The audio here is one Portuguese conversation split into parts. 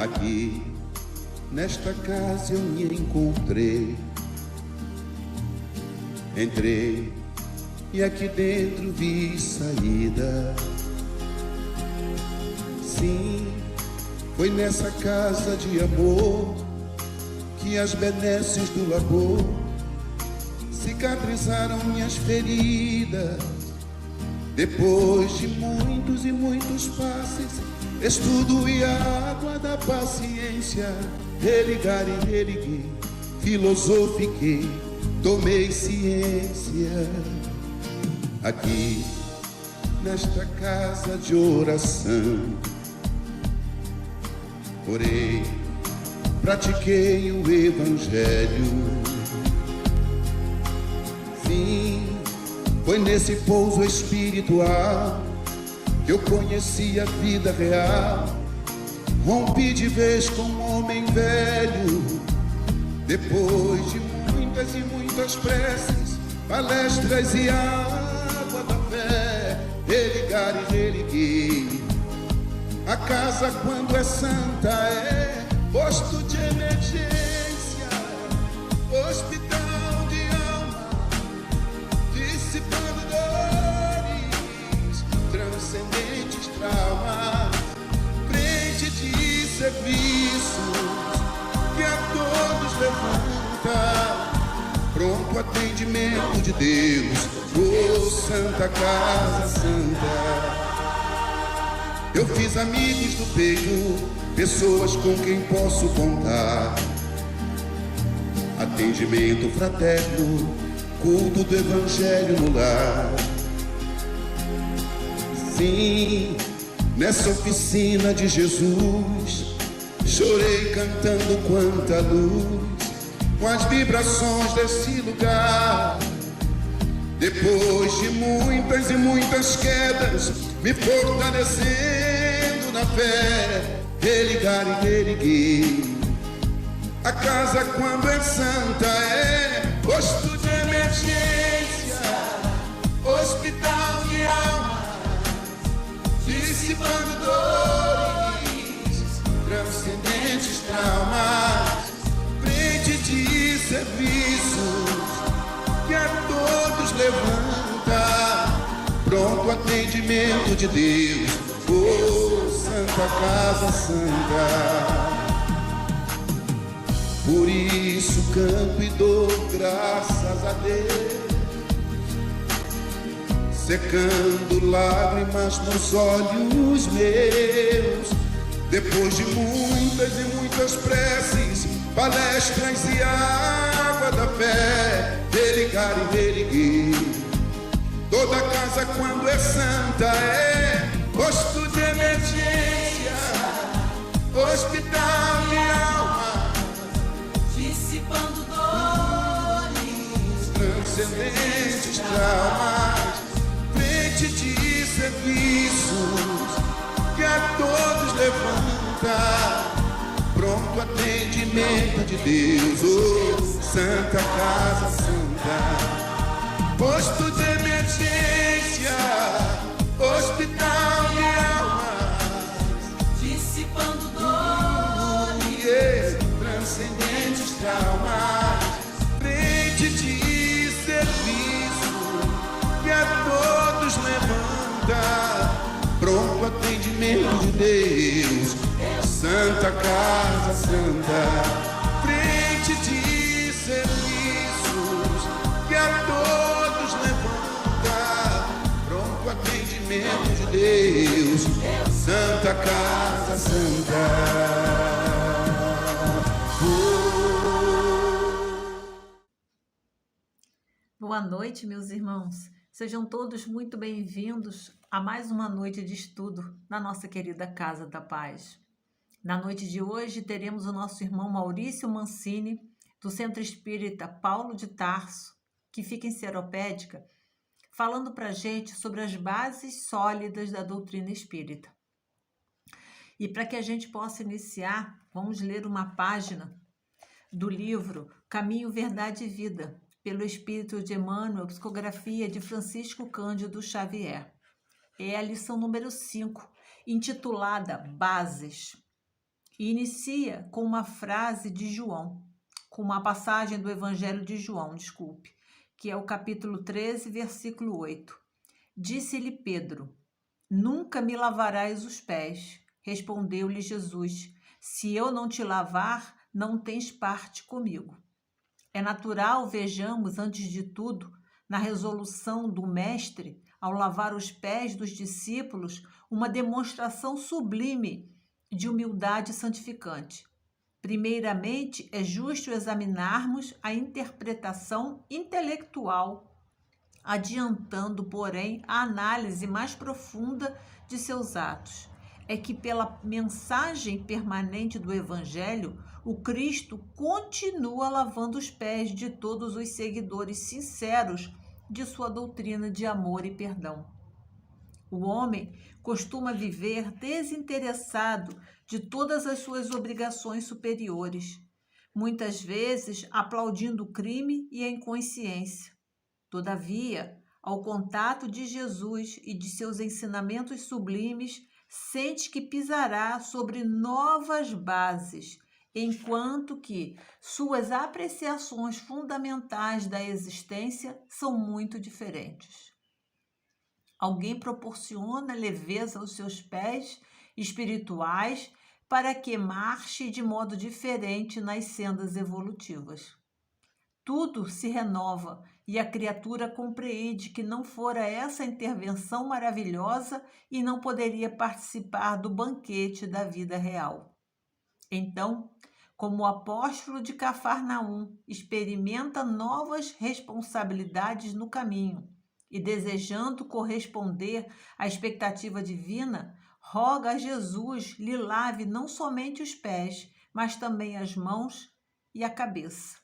Aqui, nesta casa eu me encontrei. Entrei e aqui dentro vi saída. Sim, foi nessa casa de amor que as benesses do labor cicatrizaram minhas feridas. Depois de muitos e muitos passes, estudo e a água da paciência, religar e religuei, filosofiquei, tomei ciência. Aqui, nesta casa de oração, orei, pratiquei o evangelho. Sim, foi nesse pouso espiritual que eu conheci a vida real. Rompi de vez com um homem velho. Depois de muitas e muitas preces, palestras e água da fé, religar e religuei. A casa, quando é santa, é posto de emergência, hospital de alma, dissipando dores, transcendentes traumas, frente de serviços que a todos levanta, pronto atendimento de Deus, oh Santa Casa Santa. Eu fiz amigos do peito, pessoas com quem posso contar. Atendimento fraterno, culto do evangelho no lar. Sim, nessa oficina de Jesus, chorei cantando quanta luz, com as vibrações desse lugar. Depois de muitas e muitas quedas, me fortalecendo na fé, religar e religuei. A casa, quando é santa, é posto de emergência, hospital de alma, dissipando dores, transcendentes traumas, frente de serviços que a todos levanta, pronto atendimento de Deus, oh Santa Casa Santa. Por isso canto e dou graças a Deus, secando lágrimas nos olhos meus. Depois de muitas e muitas preces, palestras e água da fé, religar e religuei. Toda casa, quando é santa, é posto de emergência, hospital de alma, dissipando dores, transcendentes traumas, frente de serviços que a todos levanta, pronto atendimento de Deus, oh Santa Casa Santa. Posto de emergência, hospital de almas, dissipando dores, transcendentes traumas, frente de serviço que a todos levanta, pronto atendimento de Deus, Santa Casa Santa. Frente de serviços que a todos levanta, pronto atendimento de Deus, Santa Casa Santa. Boa noite, meus irmãos. Sejam todos muito bem-vindos a mais uma noite de estudo na nossa querida Casa da Paz. Na noite de hoje teremos o nosso irmão Maurício Mancini, do Centro Espírita Paulo de Tarso, que fica em Seropédica, falando para a gente sobre as bases sólidas da doutrina espírita. E para que a gente possa iniciar, vamos ler uma página do livro Caminho, Verdade e Vida, pelo Espírito de Emmanuel, psicografia de Francisco Cândido Xavier. É a lição número 5, intitulada Bases. e inicia com uma frase de João, com uma passagem do Evangelho de João, que é o capítulo 13, versículo 8. Disse-lhe Pedro: Nunca me lavarás os pés. Respondeu-lhe Jesus: Se eu não te lavar, não tens parte comigo. É natural, vejamos, antes de tudo, na resolução do Mestre, ao lavar os pés dos discípulos, uma demonstração sublime de humildade santificante. Primeiramente, é justo examinarmos a interpretação intelectual, adiantando, porém, a análise mais profunda de seus atos. É que pela mensagem permanente do Evangelho, o Cristo continua lavando os pés de todos os seguidores sinceros de sua doutrina de amor e perdão. O homem costuma viver desinteressado de todas as suas obrigações superiores, muitas vezes aplaudindo o crime e a inconsciência. Todavia, ao contato de Jesus e de seus ensinamentos sublimes, sente que pisará sobre novas bases, enquanto que suas apreciações fundamentais da existência são muito diferentes. Alguém proporciona leveza aos seus pés espirituais para que marche de modo diferente nas sendas evolutivas. Tudo se renova e a criatura compreende que não fora essa intervenção maravilhosa e não poderia participar do banquete da vida real. Então, como o apóstolo de Cafarnaum experimenta novas responsabilidades no caminho e desejando corresponder à expectativa divina, roga a Jesus lhe lave não somente os pés, mas também as mãos e a cabeça.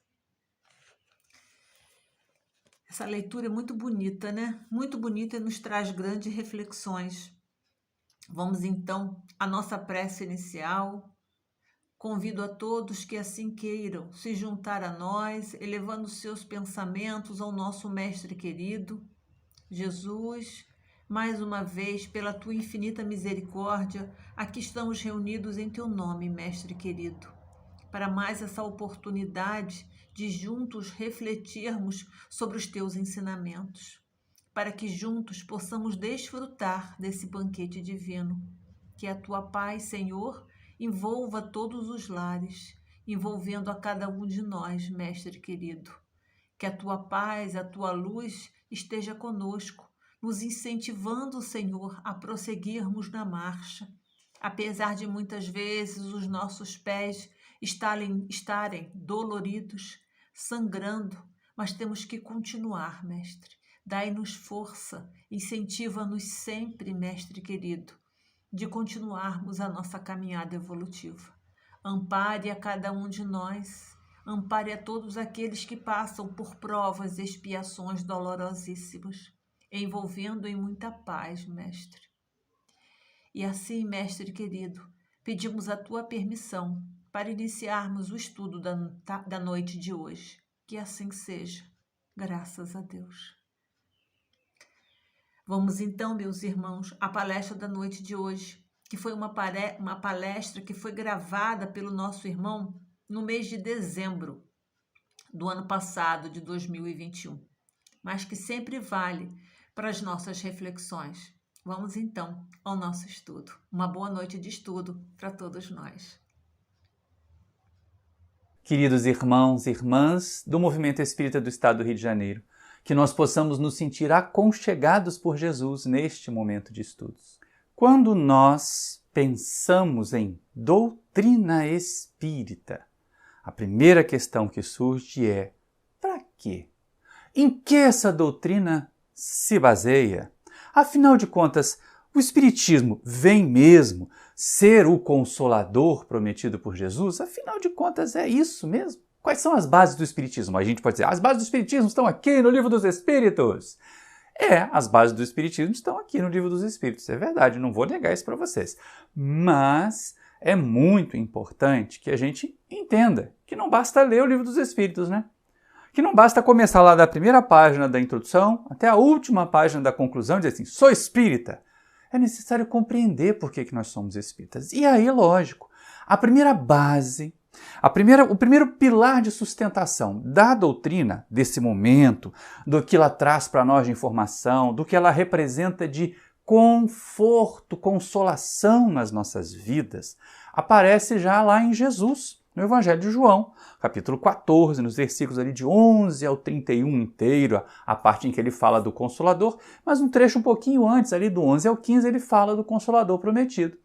Essa leitura é muito bonita, né? Muito bonita e nos traz grandes reflexões. Vamos então à nossa prece inicial. Convido a todos que assim queiram se juntar a nós, elevando seus pensamentos ao nosso Mestre querido. Jesus, mais uma vez, pela tua infinita misericórdia, aqui estamos reunidos em teu nome, Mestre querido, para mais essa oportunidade de juntos refletirmos sobre os teus ensinamentos, para que juntos possamos desfrutar desse banquete divino. Que a tua paz, Senhor, envolva todos os lares, envolvendo a cada um de nós, Mestre querido. Que a tua paz, a tua luz esteja conosco, nos incentivando, Senhor, a prosseguirmos na marcha, apesar de muitas vezes os nossos pés estarem doloridos, sangrando, mas temos que continuar, Mestre. Dai-nos força, incentiva-nos sempre, Mestre querido, de continuarmos a nossa caminhada evolutiva. Ampare a cada um de nós, ampare a todos aqueles que passam por provas e expiações dolorosíssimas, envolvendo em muita paz, Mestre. E assim, Mestre querido, pedimos a tua permissão para iniciarmos o estudo da noite de hoje. Que assim seja, graças a Deus. Vamos então, meus irmãos, à palestra da noite de hoje, que foi uma palestra que foi gravada pelo nosso irmão no mês de dezembro do ano passado, de 2021, mas que sempre vale para as nossas reflexões. Vamos então ao nosso estudo. Uma boa noite de estudo para todos nós. Queridos irmãos e irmãs do Movimento Espírita do Estado do Rio de Janeiro, que nós possamos nos sentir aconchegados por Jesus neste momento de estudos. Quando nós pensamos em doutrina espírita, a primeira questão que surge é: para quê? Em que essa doutrina se baseia? Afinal de contas, o Espiritismo vem mesmo ser o consolador prometido por Jesus? Afinal de contas, é isso mesmo? Quais são as bases do Espiritismo? A gente pode dizer, as bases do Espiritismo estão aqui no Livro dos Espíritos. As bases do Espiritismo estão aqui no Livro dos Espíritos. É verdade, não vou negar isso para vocês. Mas é muito importante que a gente entenda que não basta ler o Livro dos Espíritos, né? Que não basta começar lá da primeira página da introdução até a última página da conclusão e dizer assim, sou espírita. É necessário compreender por que nós somos espíritas. E aí, lógico, A primeira base, o primeiro pilar de sustentação da doutrina, desse momento, do que ela traz para nós de informação, do que ela representa de conforto, consolação nas nossas vidas, aparece já lá em Jesus, no Evangelho de João, capítulo 14, nos versículos ali de 11 ao 31 inteiro, a parte em que ele fala do Consolador, mas um trecho um pouquinho antes, ali do 11 ao 15, ele fala do Consolador prometido.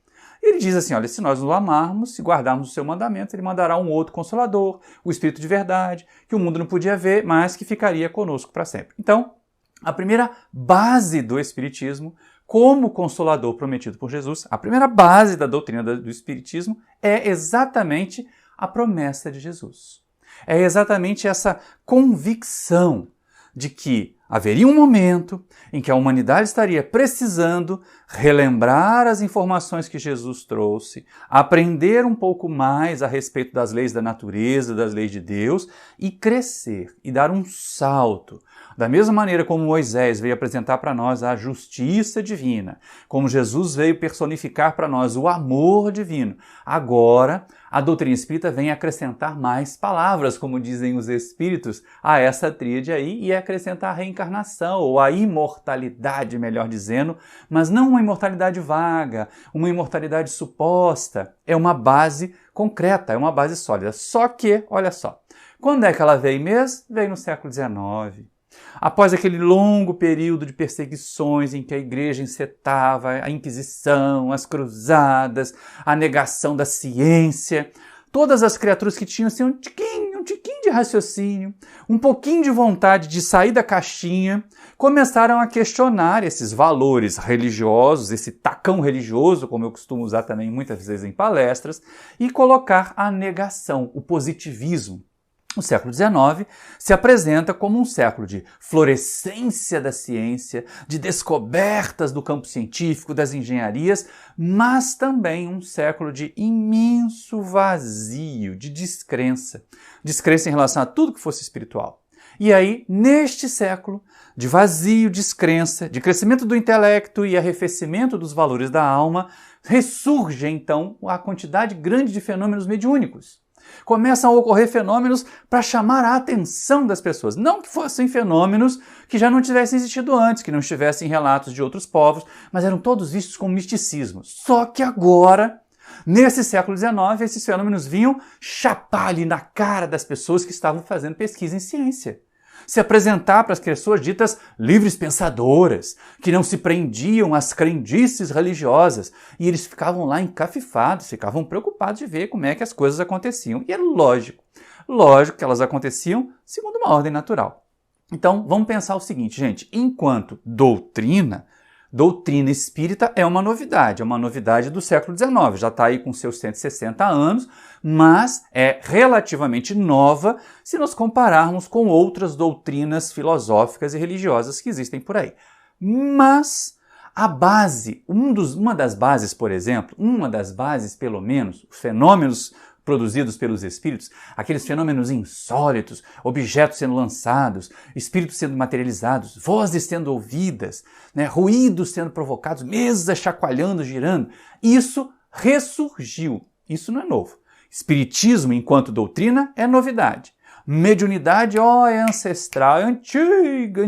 Ele diz assim, olha, se nós o amarmos, se guardarmos o seu mandamento, ele mandará um outro Consolador, o Espírito de verdade, que o mundo não podia ver, mas que ficaria conosco para sempre. Então, a primeira base do Espiritismo, como Consolador prometido por Jesus, a primeira base da doutrina do Espiritismo é exatamente a promessa de Jesus. É exatamente essa convicção de que haveria um momento em que a humanidade estaria precisando relembrar as informações que Jesus trouxe, aprender um pouco mais a respeito das leis da natureza, das leis de Deus e crescer e dar um salto. Da mesma maneira como Moisés veio apresentar para nós a justiça divina, como Jesus veio personificar para nós o amor divino, agora a doutrina espírita vem acrescentar mais palavras, como dizem os espíritos, a essa tríade aí e acrescentar a reencarnação, ou a imortalidade, melhor dizendo, mas não uma imortalidade vaga, uma imortalidade suposta. É uma base concreta, é uma base sólida. Só que, olha só, quando é que ela veio mesmo? Veio no século XIX. Após aquele longo período de perseguições em que a igreja encetava a Inquisição, as cruzadas, a negação da ciência, todas as criaturas que tinham assim, um tiquinho de raciocínio, um pouquinho de vontade de sair da caixinha, começaram a questionar esses valores religiosos, esse tacão religioso, como eu costumo usar também muitas vezes em palestras, e colocar a negação, o positivismo. O século XIX se apresenta como um século de florescência da ciência, de descobertas do campo científico, das engenharias, mas também um século de imenso vazio, de descrença. Descrença em relação a tudo que fosse espiritual. E aí, neste século de vazio, descrença, de crescimento do intelecto e arrefecimento dos valores da alma, ressurge então a quantidade grande de fenômenos mediúnicos. Começam a ocorrer fenômenos para chamar a atenção das pessoas. Não que fossem fenômenos que já não tivessem existido antes, que não estivessem em relatos de outros povos, mas eram todos vistos como misticismo. Só que agora, nesse século XIX, esses fenômenos vinham chapar ali na cara das pessoas que estavam fazendo pesquisa em ciência. Se apresentar para as pessoas ditas livres pensadoras, que não se prendiam às crendices religiosas, e eles ficavam lá encafifados, ficavam preocupados de ver como é que as coisas aconteciam. E é lógico que elas aconteciam segundo uma ordem natural. Então, vamos pensar o seguinte, gente, enquanto doutrina espírita é uma novidade do século XIX, já está aí com seus 160 anos, mas é relativamente nova se nós compararmos com outras doutrinas filosóficas e religiosas que existem por aí. Mas a base, uma das bases, pelo menos, os fenômenos produzidos pelos espíritos, aqueles fenômenos insólitos, objetos sendo lançados, espíritos sendo materializados, vozes sendo ouvidas, ruídos sendo provocados, mesas chacoalhando, girando. Isso ressurgiu. Isso não é novo. Espiritismo, enquanto doutrina, é novidade. Mediunidade, é ancestral, é antiga.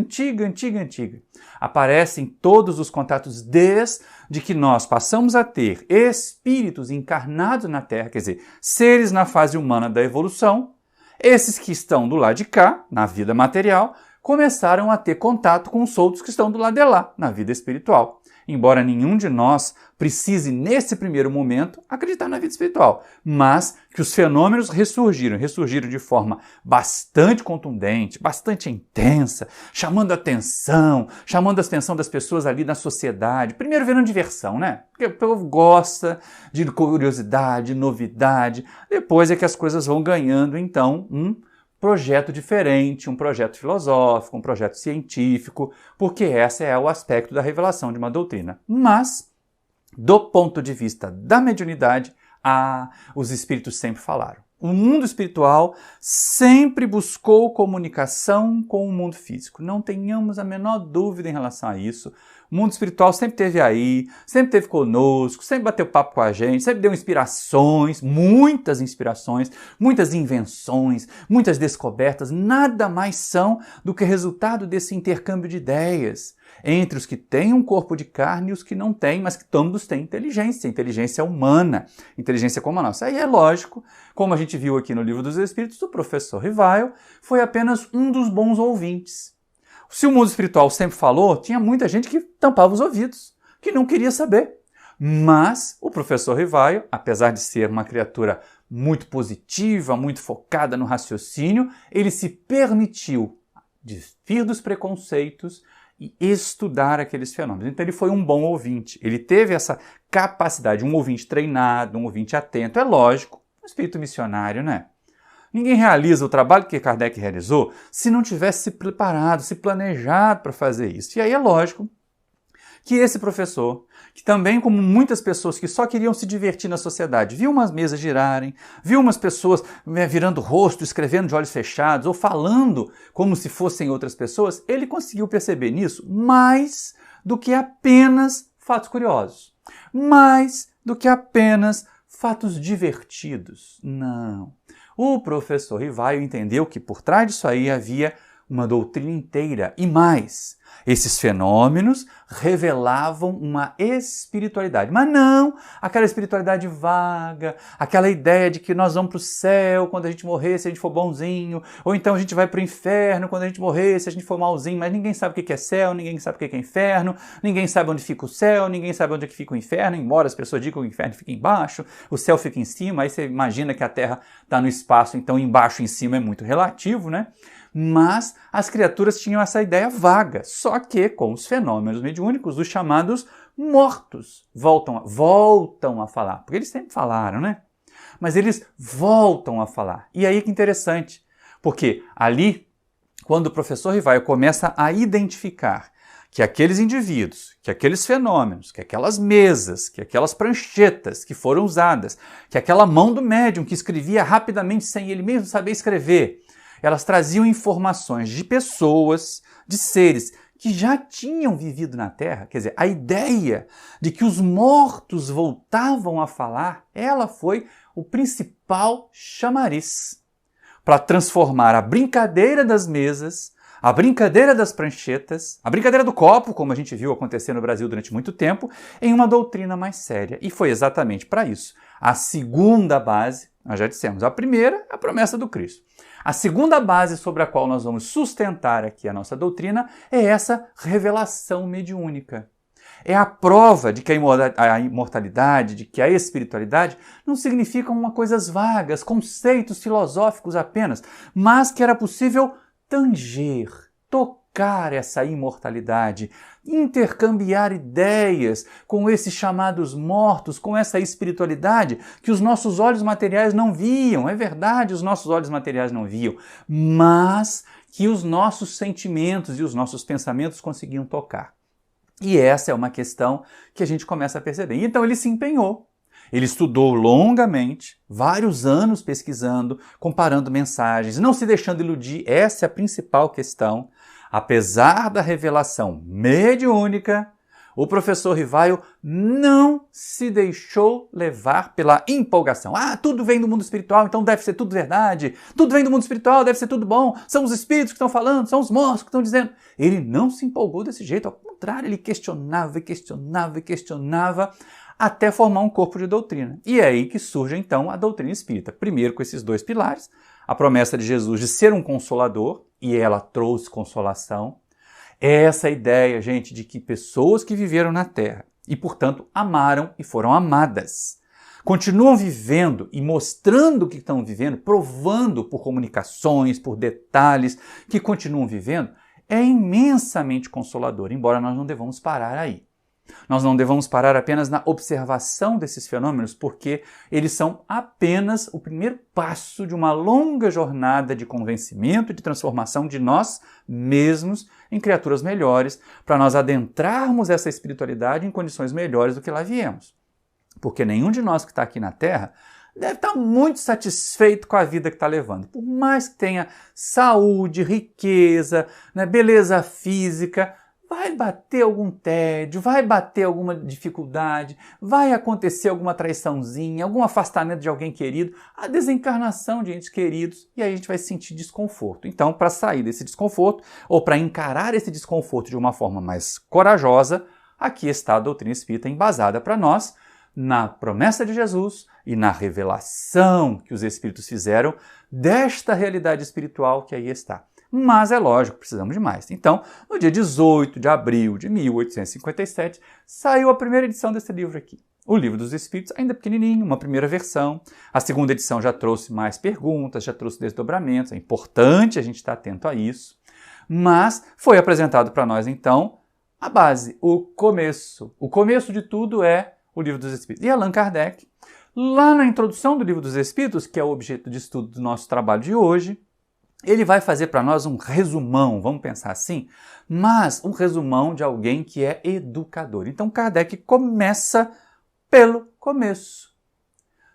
Aparece em todos os contatos desde que nós passamos a ter espíritos encarnados na Terra, quer dizer, seres na fase humana da evolução. Esses que estão do lado de cá, na vida material, começaram a ter contato com os outros que estão do lado de lá, na vida espiritual. Embora nenhum de nós precise, nesse primeiro momento, acreditar na vida espiritual, mas que os fenômenos ressurgiram de forma bastante contundente, bastante intensa, chamando a atenção das pessoas ali na sociedade. Primeiro virando diversão, né? Porque o povo gosta de curiosidade, novidade. Depois é que as coisas vão ganhando, então, um projeto diferente, um projeto filosófico, um projeto científico, porque esse é o aspecto da revelação de uma doutrina. Mas, do ponto de vista da mediunidade, os espíritos sempre falaram. O mundo espiritual sempre buscou comunicação com o mundo físico. Não tenhamos a menor dúvida em relação a isso. O mundo espiritual sempre esteve aí, sempre esteve conosco, sempre bateu papo com a gente, sempre deu inspirações, muitas invenções, muitas descobertas. Nada mais são do que resultado desse intercâmbio de ideias entre os que têm um corpo de carne e os que não têm, mas que todos têm inteligência humana, inteligência como a nossa. Aí é lógico, como a gente viu aqui no Livro dos Espíritos, o professor Rivaio foi apenas um dos bons ouvintes. Se o mundo espiritual sempre falou, tinha muita gente que tampava os ouvidos, que não queria saber. Mas o professor Rivaio, apesar de ser uma criatura muito positiva, muito focada no raciocínio, ele se permitiu desvir dos preconceitos e estudar aqueles fenômenos. Então ele foi um bom ouvinte, ele teve essa capacidade, um ouvinte treinado, um ouvinte atento. É lógico, um espírito missionário, né? Ninguém realiza o trabalho que Kardec realizou se não tivesse se preparado, se planejado para fazer isso. E aí é lógico que esse professor, que também como muitas pessoas que só queriam se divertir na sociedade, viu umas mesas girarem, viu umas pessoas virando o rosto, escrevendo de olhos fechados ou falando como se fossem outras pessoas, ele conseguiu perceber nisso mais do que apenas fatos curiosos, mais do que apenas fatos divertidos. Não. O professor Rivaio entendeu que por trás disso aí havia uma doutrina inteira e mais. Esses fenômenos revelavam uma espiritualidade, mas não aquela espiritualidade vaga, aquela ideia de que nós vamos para o céu quando a gente morrer se a gente for bonzinho, ou então a gente vai para o inferno quando a gente morrer se a gente for malzinho, mas ninguém sabe o que é céu, ninguém sabe o que é inferno, ninguém sabe onde fica o céu, ninguém sabe onde é que fica o inferno, embora as pessoas digam que o inferno fica embaixo, o céu fica em cima, aí você imagina que a Terra está no espaço, então embaixo e em cima é muito relativo, né? Mas as criaturas tinham essa ideia vaga, só que com os fenômenos mediúnicos, os chamados mortos voltam a falar, porque eles sempre falaram, né? Mas eles voltam a falar. E aí que interessante, porque ali, quando o professor Rivaio começa a identificar que aqueles indivíduos, que aqueles fenômenos, que aquelas mesas, que aquelas pranchetas que foram usadas, que aquela mão do médium que escrevia rapidamente sem ele mesmo saber escrever, elas traziam informações de pessoas, de seres que já tinham vivido na Terra. Quer dizer, a ideia de que os mortos voltavam a falar, ela foi o principal chamariz para transformar a brincadeira das mesas, a brincadeira das pranchetas, a brincadeira do copo, como a gente viu acontecer no Brasil durante muito tempo, em uma doutrina mais séria. E foi exatamente para isso. A segunda base, nós já dissemos, a primeira é a promessa do Cristo. A segunda base sobre a qual nós vamos sustentar aqui a nossa doutrina é essa revelação mediúnica. É a prova de que a imortalidade, de que a espiritualidade não significam coisas vagas, conceitos filosóficos apenas, mas que era possível tanger, tocar essa imortalidade, intercambiar ideias com esses chamados mortos, com essa espiritualidade que os nossos olhos materiais não viam. É verdade, os nossos olhos materiais não viam, mas que os nossos sentimentos e os nossos pensamentos conseguiam tocar. E essa é uma questão que a gente começa a perceber. Então ele se empenhou. Ele estudou longamente, vários anos pesquisando, comparando mensagens, não se deixando iludir. Essa é a principal questão. Apesar da revelação mediúnica, o professor Rivaio não se deixou levar pela empolgação. Ah, tudo vem do mundo espiritual, então deve ser tudo verdade. Tudo vem do mundo espiritual, deve ser tudo bom. São os espíritos que estão falando, são os mortos que estão dizendo. Ele não se empolgou desse jeito, ao contrário, ele questionava, até formar um corpo de doutrina. E é aí que surge, então, a doutrina espírita. Primeiro com esses dois pilares, a promessa de Jesus de ser um consolador, e ela trouxe consolação. Essa ideia, gente, de que pessoas que viveram na Terra e, portanto, amaram e foram amadas, continuam vivendo e mostrando que estão vivendo, provando por comunicações, por detalhes que continuam vivendo, é imensamente consolador, embora nós não devamos parar aí. Nós não devemos parar apenas na observação desses fenômenos, porque eles são apenas o primeiro passo de uma longa jornada de convencimento, de transformação de nós mesmos em criaturas melhores, para nós adentrarmos essa espiritualidade em condições melhores do que lá viemos. Porque nenhum de nós que está aqui na Terra deve estar muito satisfeito com a vida que está levando. Por mais que tenha saúde, riqueza, né, beleza física, vai bater algum tédio, vai bater alguma dificuldade, vai acontecer alguma traiçãozinha, algum afastamento de alguém querido, a desencarnação de entes queridos, e aí a gente vai sentir desconforto. Então, para sair desse desconforto, ou para encarar esse desconforto de uma forma mais corajosa, aqui está a doutrina espírita embasada para nós, na promessa de Jesus e na revelação que os Espíritos fizeram desta realidade espiritual que aí está. Mas é lógico, precisamos de mais. Então, no dia 18 de abril de 1857, saiu a primeira edição desse livro aqui. O Livro dos Espíritos, ainda pequenininho, uma primeira versão. A segunda edição já trouxe mais perguntas, já trouxe desdobramentos. É importante a gente estar atento a isso. Mas foi apresentado para nós, então, a base, o começo. O começo de tudo é o Livro dos Espíritos. E Allan Kardec, lá na introdução do Livro dos Espíritos, que é o objeto de estudo do nosso trabalho de hoje, ele vai fazer para nós um resumão, vamos pensar assim, mas um resumão de alguém que é educador. Então Kardec começa pelo começo.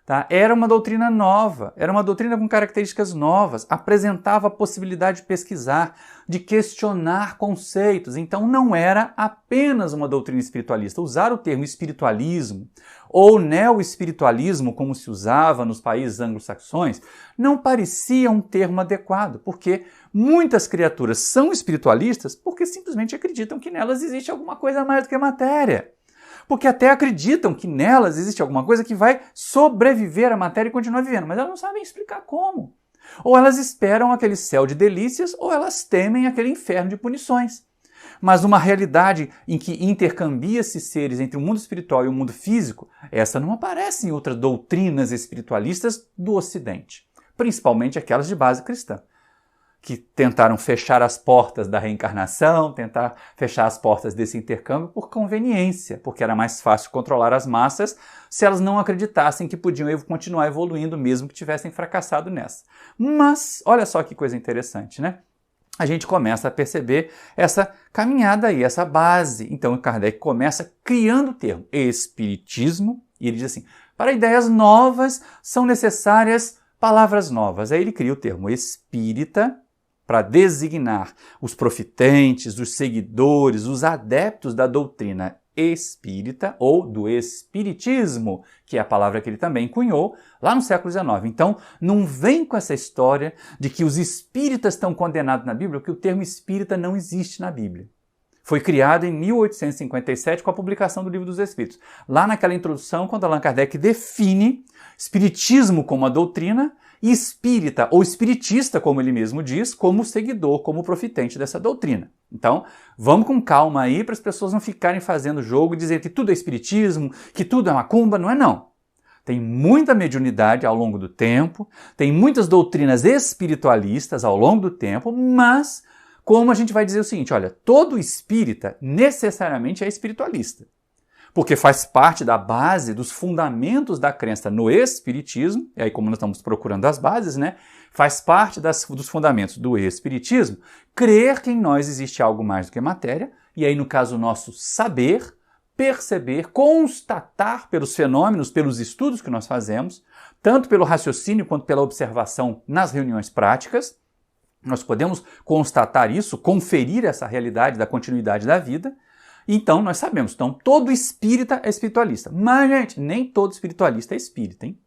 Tá? Era uma doutrina nova, era uma doutrina com características novas, apresentava a possibilidade de pesquisar, de questionar conceitos. Então não era apenas uma doutrina espiritualista. Usar o termo espiritualismo ou neo-espiritualismo, como se usava nos países anglo-saxões, não parecia um termo adequado, porque muitas criaturas são espiritualistas porque simplesmente acreditam que nelas existe alguma coisa mais do que a matéria. Porque até acreditam que nelas existe alguma coisa que vai sobreviver à matéria e continuar vivendo, mas elas não sabem explicar como. Ou elas esperam aquele céu de delícias, ou elas temem aquele inferno de punições. Mas uma realidade em que intercambia-se seres entre o mundo espiritual e o mundo físico, essa não aparece em outras doutrinas espiritualistas do Ocidente, principalmente aquelas de base cristã, que tentaram fechar as portas da reencarnação, tentar fechar as portas desse intercâmbio por conveniência, porque era mais fácil controlar as massas se elas não acreditassem que podiam continuar evoluindo mesmo que tivessem fracassado nessa. Mas, olha só que coisa interessante, né? A gente começa a perceber essa caminhada aí, essa base. Então, Kardec começa criando o termo espiritismo, e ele diz assim, para ideias novas são necessárias palavras novas. Aí ele cria o termo espírita, para designar os profitentes, os seguidores, os adeptos da doutrina espírita ou do espiritismo, que é a palavra que ele também cunhou lá no século XIX. Então, não vem com essa história de que os espíritas estão condenados na Bíblia, porque o termo espírita não existe na Bíblia. Foi criado em 1857 com a publicação do Livro dos Espíritos. Lá naquela introdução, quando Allan Kardec define espiritismo como a doutrina, e espírita, ou espiritista, como ele mesmo diz, como seguidor, como profitente dessa doutrina. Então, vamos com calma aí para as pessoas não ficarem fazendo jogo, dizer que tudo é espiritismo, que tudo é macumba, não é não. Tem muita mediunidade ao longo do tempo, tem muitas doutrinas espiritualistas ao longo do tempo, mas como a gente vai dizer o seguinte, olha, todo espírita necessariamente é espiritualista. Porque faz parte da base, dos fundamentos da crença no espiritismo, e aí como nós estamos procurando as bases, né, faz parte dos fundamentos do espiritismo, crer que em nós existe algo mais do que matéria, e aí no caso nosso saber, perceber, constatar pelos fenômenos, pelos estudos que nós fazemos, tanto pelo raciocínio quanto pela observação nas reuniões práticas, nós podemos constatar isso, conferir essa realidade da continuidade da vida. Então, nós sabemos, então, todo espírita é espiritualista. Mas, gente, nem todo espiritualista é espírita, hein?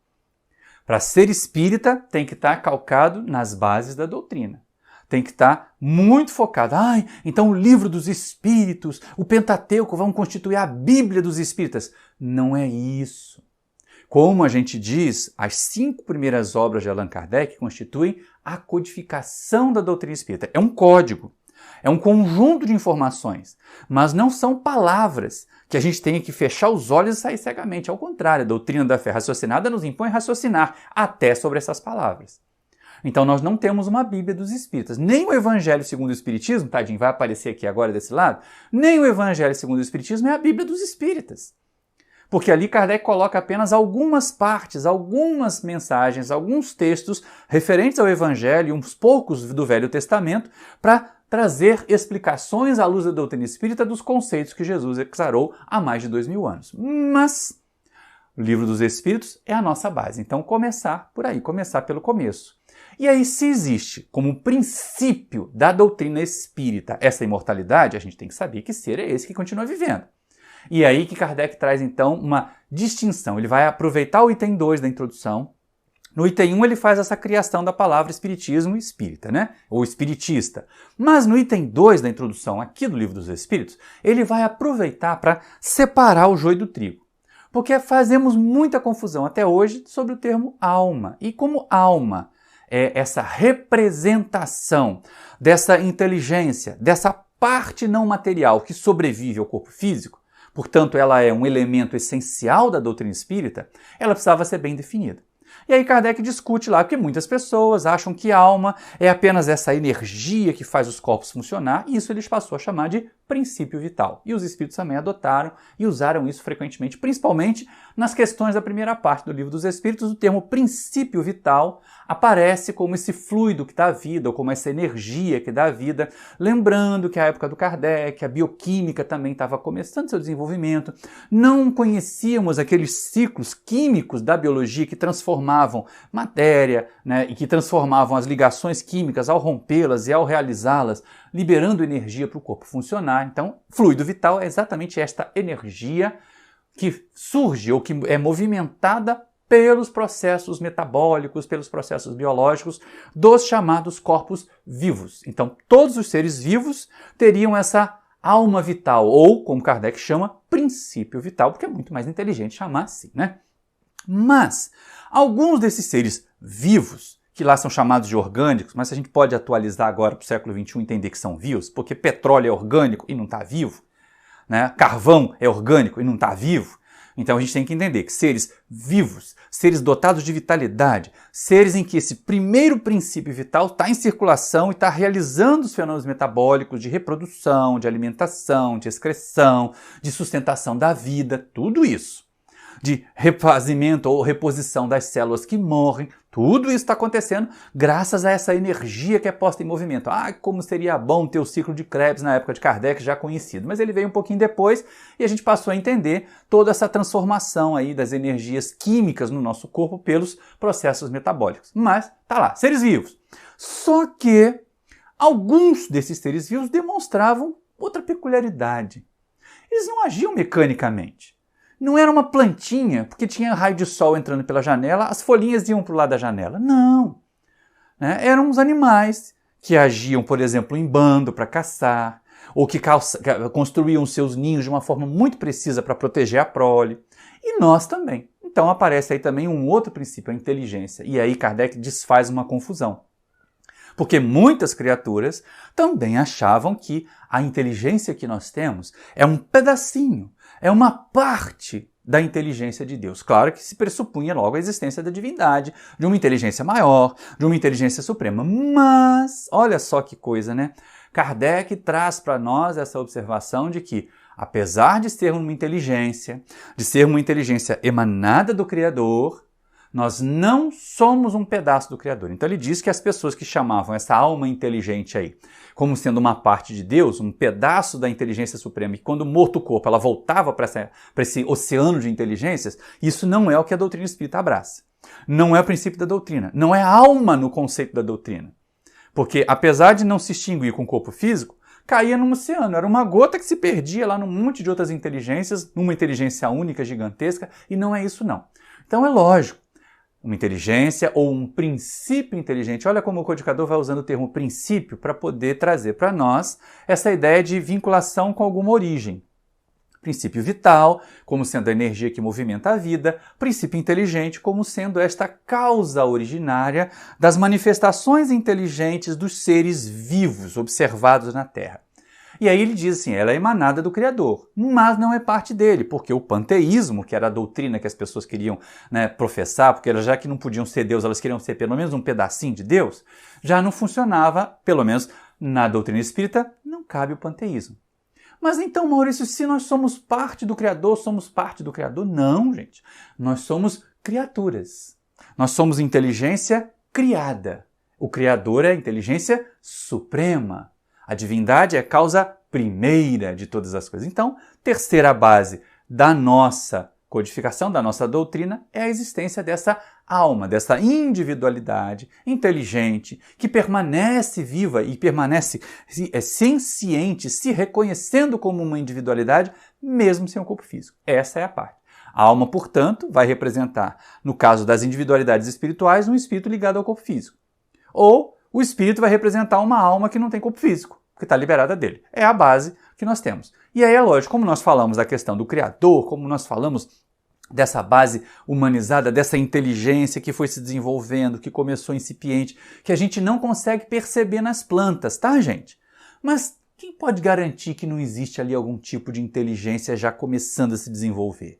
Para ser espírita, tem que estar calcado nas bases da doutrina. Tem que estar muito focado. Então o Livro dos Espíritos, o Pentateuco vão constituir a Bíblia dos Espíritas. Não é isso. Como a gente diz, as 5 primeiras obras de Allan Kardec constituem a codificação da doutrina espírita. É um código. É um conjunto de informações, mas não são palavras que a gente tenha que fechar os olhos e sair cegamente. Ao contrário, a doutrina da fé raciocinada nos impõe raciocinar até sobre essas palavras. Então nós não temos uma Bíblia dos Espíritas. Nem o Evangelho segundo o Espiritismo, tadinho, vai aparecer aqui agora desse lado, nem o Evangelho segundo o Espiritismo é a Bíblia dos Espíritas. Porque ali Kardec coloca apenas algumas partes, algumas mensagens, alguns textos referentes ao Evangelho, uns poucos do Velho Testamento, para trazer explicações à luz da doutrina espírita dos conceitos que Jesus exarou há mais de 2000 anos. Mas O Livro dos Espíritos é a nossa base. Então, começar por aí, começar pelo começo. E aí, se existe como princípio da doutrina espírita essa imortalidade, a gente tem que saber que ser é esse que continua vivendo. E aí que Kardec traz, então, uma distinção. Ele vai aproveitar o item 2 da introdução. No item 1 ele faz essa criação da palavra espiritismo e espírita, né? Ou espiritista. Mas no item 2 da introdução aqui do Livro dos Espíritos, ele vai aproveitar para separar o joio do trigo. Porque fazemos muita confusão até hoje sobre o termo alma. E como alma é essa representação dessa inteligência, dessa parte não material que sobrevive ao corpo físico, portanto ela é um elemento essencial da doutrina espírita, ela precisava ser bem definida. E aí Kardec discute lá que muitas pessoas acham que alma é apenas essa energia que faz os corpos funcionar, e isso eles passou a chamar de princípio vital. E os espíritos também adotaram e usaram isso frequentemente, principalmente nas questões da primeira parte do Livro dos Espíritos. O termo princípio vital aparece como esse fluido que dá vida, ou como essa energia que dá vida, lembrando que a época do Kardec, a bioquímica também estava começando seu desenvolvimento, não conhecíamos aqueles ciclos químicos da biologia que transformavam matéria, né, e que transformavam as ligações químicas ao rompê-las e ao realizá-las, liberando energia para o corpo funcionar. Então, fluido vital é exatamente esta energia que surge ou que é movimentada pelos processos metabólicos, pelos processos biológicos dos chamados corpos vivos. Então, todos os seres vivos teriam essa alma vital, ou, como Kardec chama, princípio vital, porque é muito mais inteligente chamar assim, né? Mas, alguns desses seres vivos, que lá são chamados de orgânicos, mas a gente pode atualizar agora para o século XXI e entender que são vivos, porque petróleo é orgânico e não está vivo, né? Carvão é orgânico e não está vivo. Então a gente tem que entender que seres vivos, seres dotados de vitalidade, seres em que esse primeiro princípio vital está em circulação e está realizando os fenômenos metabólicos de reprodução, de alimentação, de excreção, de sustentação da vida, tudo isso, de refazimento ou reposição das células que morrem, tudo isso está acontecendo graças a essa energia que é posta em movimento. Ah, como seria bom ter o ciclo de Krebs na época de Kardec já conhecido. Mas ele veio um pouquinho depois e a gente passou a entender toda essa transformação aí das energias químicas no nosso corpo pelos processos metabólicos. Mas tá lá, seres vivos. Só que alguns desses seres vivos demonstravam outra peculiaridade. Eles não agiam mecanicamente. Não era uma plantinha, porque tinha raio de sol entrando pela janela, as folhinhas iam para o lado da janela. Não. Né? Eram uns animais que agiam, por exemplo, em bando para caçar, ou que construíam seus ninhos de uma forma muito precisa para proteger a prole. E nós também. Então aparece aí também um outro princípio, a inteligência. E aí Kardec desfaz uma confusão. Porque muitas criaturas também achavam que a inteligência que nós temos é um pedacinho, é uma parte da inteligência de Deus. Claro que se pressupunha logo a existência da divindade, de uma inteligência maior, de uma inteligência suprema. Mas, olha só que coisa, né? Kardec traz para nós essa observação de que, apesar de sermos uma inteligência, de ser uma inteligência emanada do Criador, nós não somos um pedaço do Criador. Então ele diz que as pessoas que chamavam essa alma inteligente aí como sendo uma parte de Deus, um pedaço da inteligência suprema, e quando morto o corpo ela voltava para esse oceano de inteligências, isso não é o que a doutrina espírita abraça. Não é o princípio da doutrina. Não é alma no conceito da doutrina. Porque apesar de não se extinguir com o corpo físico, caía num oceano. Era uma gota que se perdia lá num monte de outras inteligências, numa inteligência única, gigantesca, e não é isso não. Então é lógico. Uma inteligência ou um princípio inteligente. Olha como o codificador vai usando o termo princípio para poder trazer para nós essa ideia de vinculação com alguma origem. Princípio vital, como sendo a energia que movimenta a vida. Princípio inteligente, como sendo esta causa originária das manifestações inteligentes dos seres vivos observados na Terra. E aí ele diz assim, ela é emanada do Criador, mas não é parte dele, porque o panteísmo, que era a doutrina que as pessoas queriam, né, professar, porque elas já que não podiam ser Deus, elas queriam ser pelo menos um pedacinho de Deus, já não funcionava, pelo menos na doutrina espírita, não cabe o panteísmo. Mas então, Maurício, se nós somos parte do Criador, somos parte do Criador? Não, gente. Nós somos criaturas. Nós somos inteligência criada. O Criador é a inteligência suprema. A divindade é a causa primeira de todas as coisas. Então, terceira base da nossa codificação da nossa doutrina é a existência dessa alma, dessa individualidade inteligente, que permanece viva e permanece senciente, se reconhecendo como uma individualidade, mesmo sem o corpo físico. Essa é a parte. A alma, portanto, vai representar, no caso das individualidades espirituais, um espírito ligado ao corpo físico. Ou o espírito vai representar uma alma que não tem corpo físico, que está liberada dele. É a base que nós temos. E aí é lógico, como nós falamos da questão do Criador, como nós falamos dessa base humanizada, dessa inteligência que foi se desenvolvendo, que começou incipiente, que a gente não consegue perceber nas plantas, tá, gente? Mas quem pode garantir que não existe ali algum tipo de inteligência já começando a se desenvolver?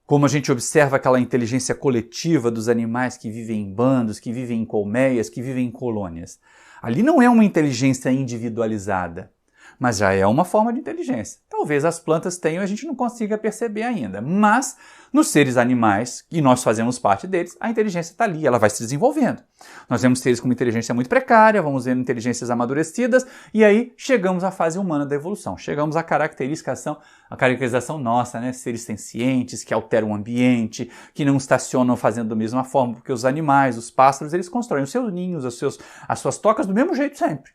Como a gente observa aquela inteligência coletiva dos animais que vivem em bandos, que vivem em colmeias, que vivem em colônias. Ali não é uma inteligência individualizada, mas já é uma forma de inteligência. Talvez as plantas tenham e a gente não consiga perceber ainda, mas nos seres animais, e nós fazemos parte deles, a inteligência está ali, ela vai se desenvolvendo. Nós vemos seres com uma inteligência muito precária, vamos vendo inteligências amadurecidas, e aí chegamos à fase humana da evolução, chegamos à caracterização nossa, né? Seres sencientes, que alteram o ambiente, que não estacionam fazendo da mesma forma, porque os animais, os pássaros, eles constroem os seus ninhos, as suas tocas do mesmo jeito sempre.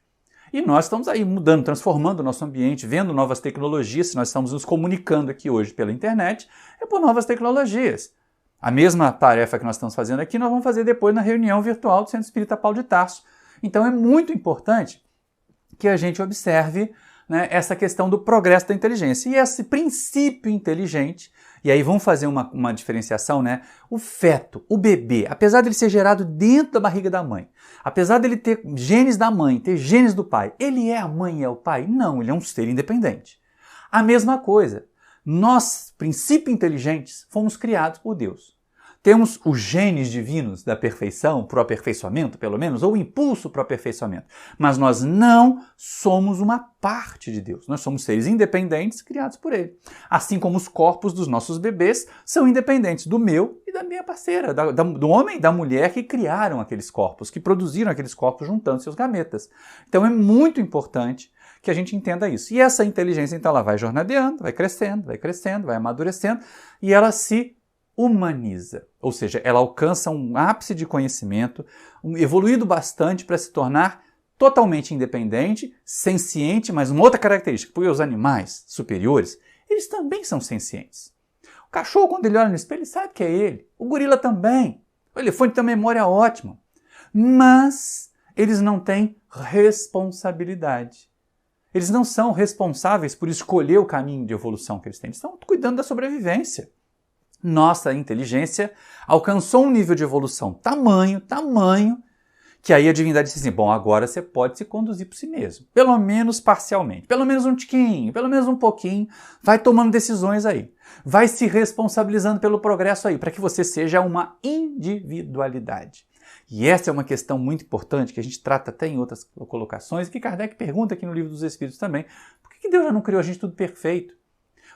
E nós estamos aí mudando, transformando o nosso ambiente, vendo novas tecnologias. Se nós estamos nos comunicando aqui hoje pela internet, é por novas tecnologias. A mesma tarefa que nós estamos fazendo aqui, nós vamos fazer depois na reunião virtual do Centro Espírita Paulo de Tarso. Então é muito importante que a gente observe, né, essa questão do progresso da inteligência. E esse princípio inteligente, e aí vamos fazer uma diferenciação, né? O feto, o bebê, apesar dele ser gerado dentro da barriga da mãe, apesar dele ter genes da mãe, ter genes do pai, ele é a mãe e é o pai? Não, ele é um ser independente. A mesma coisa, nós, princípios inteligentes, fomos criados por Deus. Temos os genes divinos da perfeição, para o aperfeiçoamento, pelo menos, ou o impulso para o aperfeiçoamento. Mas nós não somos uma parte de Deus. Nós somos seres independentes criados por Ele. Assim como os corpos dos nossos bebês são independentes do meu e da minha parceira, do homem e da mulher que criaram aqueles corpos, que produziram aqueles corpos juntando seus gametas. Então é muito importante que a gente entenda isso. E essa inteligência, então, ela vai jornadeando, vai crescendo, vai amadurecendo, e ela se humaniza, ou seja, ela alcança um ápice de conhecimento, evoluído bastante para se tornar totalmente independente, senciente, mas uma outra característica, porque os animais superiores, eles também são sencientes. O cachorro, quando ele olha no espelho, ele sabe que é ele. O gorila também. O elefante tem uma memória ótima. Mas eles não têm responsabilidade. Eles não são responsáveis por escolher o caminho de evolução que eles têm. Eles estão cuidando da sobrevivência. Nossa inteligência alcançou um nível de evolução tamanho, que aí a divindade disse assim, bom, agora você pode se conduzir por si mesmo, pelo menos parcialmente, pelo menos um tiquinho, pelo menos um pouquinho, vai tomando decisões aí, vai se responsabilizando pelo progresso aí, para que você seja uma individualidade. E essa é uma questão muito importante, que a gente trata até em outras colocações, que Kardec pergunta aqui no Livro dos Espíritos também, por que Deus já não criou a gente tudo perfeito?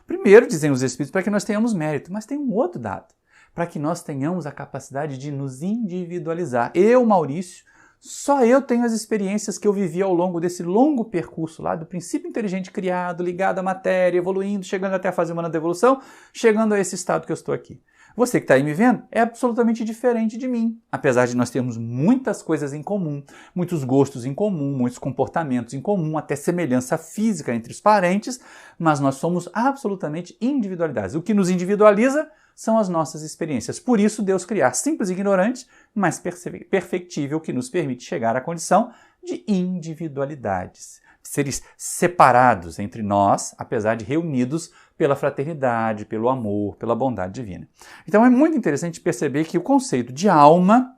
Primeiro, dizem os Espíritos, para que nós tenhamos mérito, mas tem um outro dado, para que nós tenhamos a capacidade de nos individualizar. Eu, Maurício, só eu tenho as experiências que eu vivi ao longo desse longo percurso lá, do princípio inteligente criado, ligado à matéria, evoluindo, chegando até a fase humana da evolução, chegando a esse estado que eu estou aqui. Você que está aí me vendo é absolutamente diferente de mim, apesar de nós termos muitas coisas em comum, muitos gostos em comum, muitos comportamentos em comum, até semelhança física entre os parentes, mas nós somos absolutamente individualidades. O que nos individualiza são as nossas experiências. Por isso, Deus criar simples e ignorantes, mas perfectível, que nos permite chegar à condição de individualidades. Seres separados entre nós, apesar de reunidos pela fraternidade, pelo amor, pela bondade divina. Então é muito interessante perceber que o conceito de alma,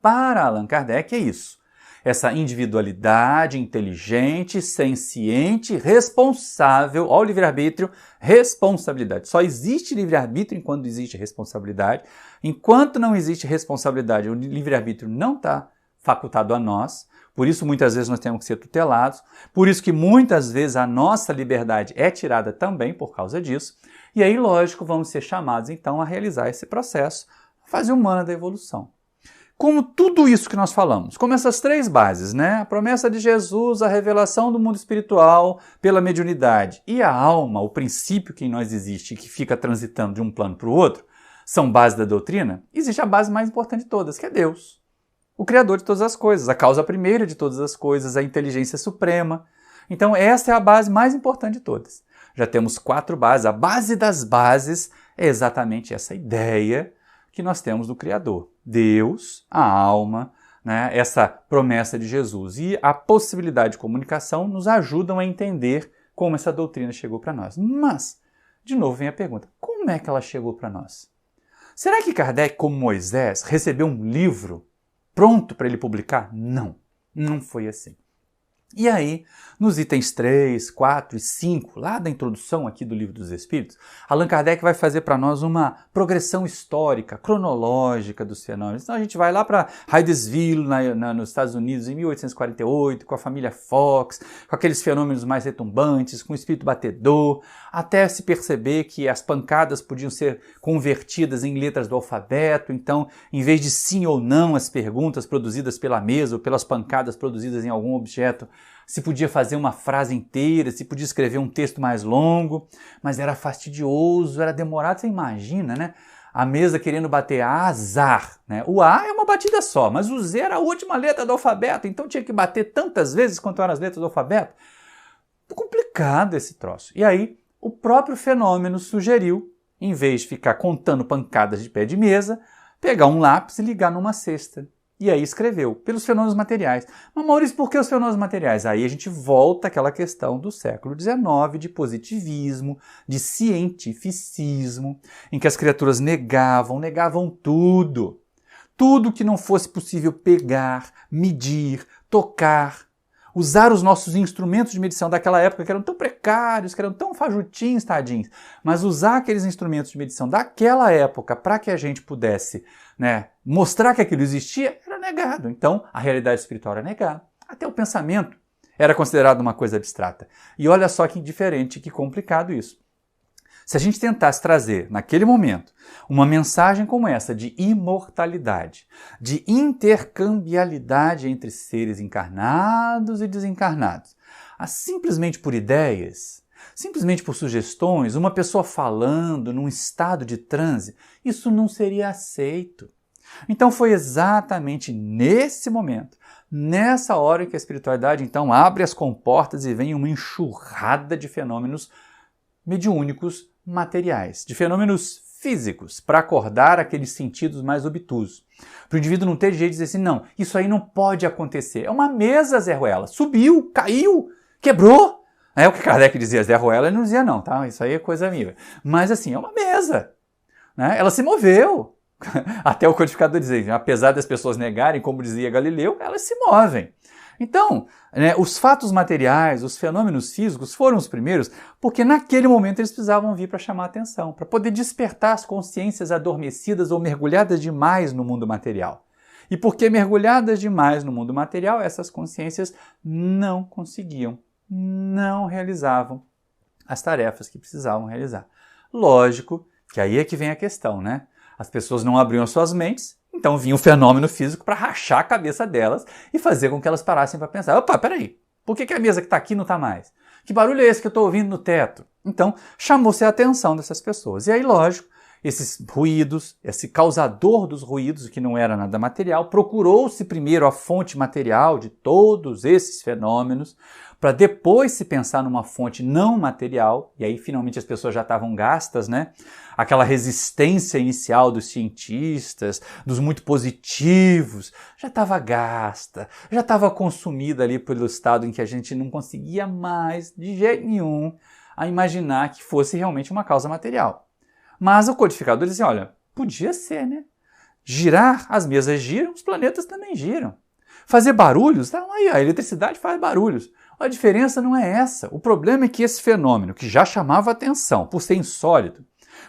para Allan Kardec, é isso. Essa individualidade inteligente, senciente, responsável, ao livre-arbítrio, responsabilidade. Só existe livre-arbítrio enquanto existe responsabilidade. Enquanto não existe responsabilidade, o livre-arbítrio não está facultado a nós. Por isso, muitas vezes, nós temos que ser tutelados. Por isso que, muitas vezes, a nossa liberdade é tirada também por causa disso. E aí, lógico, vamos ser chamados, então, a realizar esse processo, a fase humana da evolução. como tudo isso que nós falamos, como essas três bases, né? A promessa de Jesus, a revelação do mundo espiritual pela mediunidade e a alma, o princípio que em nós existe e que fica transitando de um plano para o outro, são bases da doutrina, existe a base mais importante de todas, que é Deus, o Criador de todas as coisas, a causa primeira de todas as coisas, a inteligência suprema. Então essa é a base mais importante de todas. Já temos 4 bases. A base das bases é exatamente essa ideia que nós temos do Criador. Deus, a alma, né, essa promessa de Jesus e a possibilidade de comunicação nos ajudam a entender como essa doutrina chegou para nós. Mas, de novo, vem a pergunta, como é que ela chegou para nós? Será que Kardec, como Moisés, recebeu um livro pronto para ele publicar? Não, não foi assim. E aí, nos itens 3, 4 e 5, lá da introdução aqui do Livro dos Espíritos, Allan Kardec vai fazer para nós uma progressão histórica, cronológica dos fenômenos. Então a gente vai lá para Hydesville, nos Estados Unidos, em 1848, com a família Fox, com aqueles fenômenos mais retumbantes, com o espírito batedor, até se perceber que as pancadas podiam ser convertidas em letras do alfabeto. Então, em vez de sim ou não as perguntas produzidas pela mesa ou pelas pancadas produzidas em algum objeto, se podia fazer uma frase inteira, se podia escrever um texto mais longo, mas era fastidioso, era demorado. Você imagina, né? A mesa querendo bater azar, né? O A é uma batida só, mas o Z era a última letra do alfabeto, então tinha que bater tantas vezes quanto eram as letras do alfabeto. Complicado esse troço. E aí, o próprio fenômeno sugeriu, em vez de ficar contando pancadas de pé de mesa, pegar um lápis e ligar numa cesta. E aí escreveu, pelos fenômenos materiais. Mas Maurício, por que os fenômenos materiais? Aí a gente volta àquela questão do século XIX, de positivismo, de cientificismo, em que as criaturas negavam tudo. Tudo que não fosse possível pegar, medir, tocar, usar os nossos instrumentos de medição daquela época, que eram tão precários, que eram tão fajutinhos, tadinhos, mas usar aqueles instrumentos de medição daquela época para que a gente pudesse, né, mostrar que aquilo existia, era negado. Então, a realidade espiritual era negada. Até o pensamento era considerado uma coisa abstrata. E olha só que diferente, que complicado isso. Se a gente tentasse trazer, naquele momento, uma mensagem como essa de imortalidade, de intercambialidade entre seres encarnados e desencarnados, simplesmente por ideias, simplesmente por sugestões, uma pessoa falando num estado de transe, isso não seria aceito. Então foi exatamente nesse momento, nessa hora em que a espiritualidade então abre as comportas e vem uma enxurrada de fenômenos mediúnicos materiais, de fenômenos físicos, para acordar aqueles sentidos mais obtusos. Para o indivíduo não ter jeito de dizer assim, não, isso aí não pode acontecer. É uma mesa, Zé Ruela, subiu, caiu, quebrou. É o que Kardec dizia, Zé Ruela, ele não dizia não, tá? Isso aí é coisa minha. Mas assim, é uma mesa, né? Ela se moveu. Até o codificador dizia, apesar das pessoas negarem, como dizia Galileu, elas se movem. Então, né, os fatos materiais, os fenômenos físicos foram os primeiros, porque naquele momento eles precisavam vir para chamar a atenção, para poder despertar as consciências adormecidas ou mergulhadas demais no mundo material. E porque mergulhadas demais no mundo material, essas consciências não conseguiam, não realizavam as tarefas que precisavam realizar. Lógico que aí é que vem a questão, né? As pessoas não abriam suas mentes, então vinha o fenômeno físico para rachar a cabeça delas e fazer com que elas parassem para pensar, opa, peraí, por que a mesa que está aqui não está mais? Que barulho é esse que eu estou ouvindo no teto? Então, chamou-se a atenção dessas pessoas. E aí, lógico, esses ruídos, esse causador dos ruídos, que não era nada material, procurou-se primeiro a fonte material de todos esses fenômenos, para depois se pensar numa fonte não material, e aí finalmente as pessoas já estavam gastas, né? Aquela resistência inicial dos cientistas, dos muito positivos, já estava gasta, já estava consumida ali pelo estado em que a gente não conseguia mais, de jeito nenhum, a imaginar que fosse realmente uma causa material. Mas o codificador dizia, olha, podia ser, né? Girar, as mesas giram, os planetas também giram. Fazer barulhos, tá aí, a eletricidade faz barulhos. A diferença não é essa. O problema é que esse fenômeno, que já chamava atenção por ser insólito,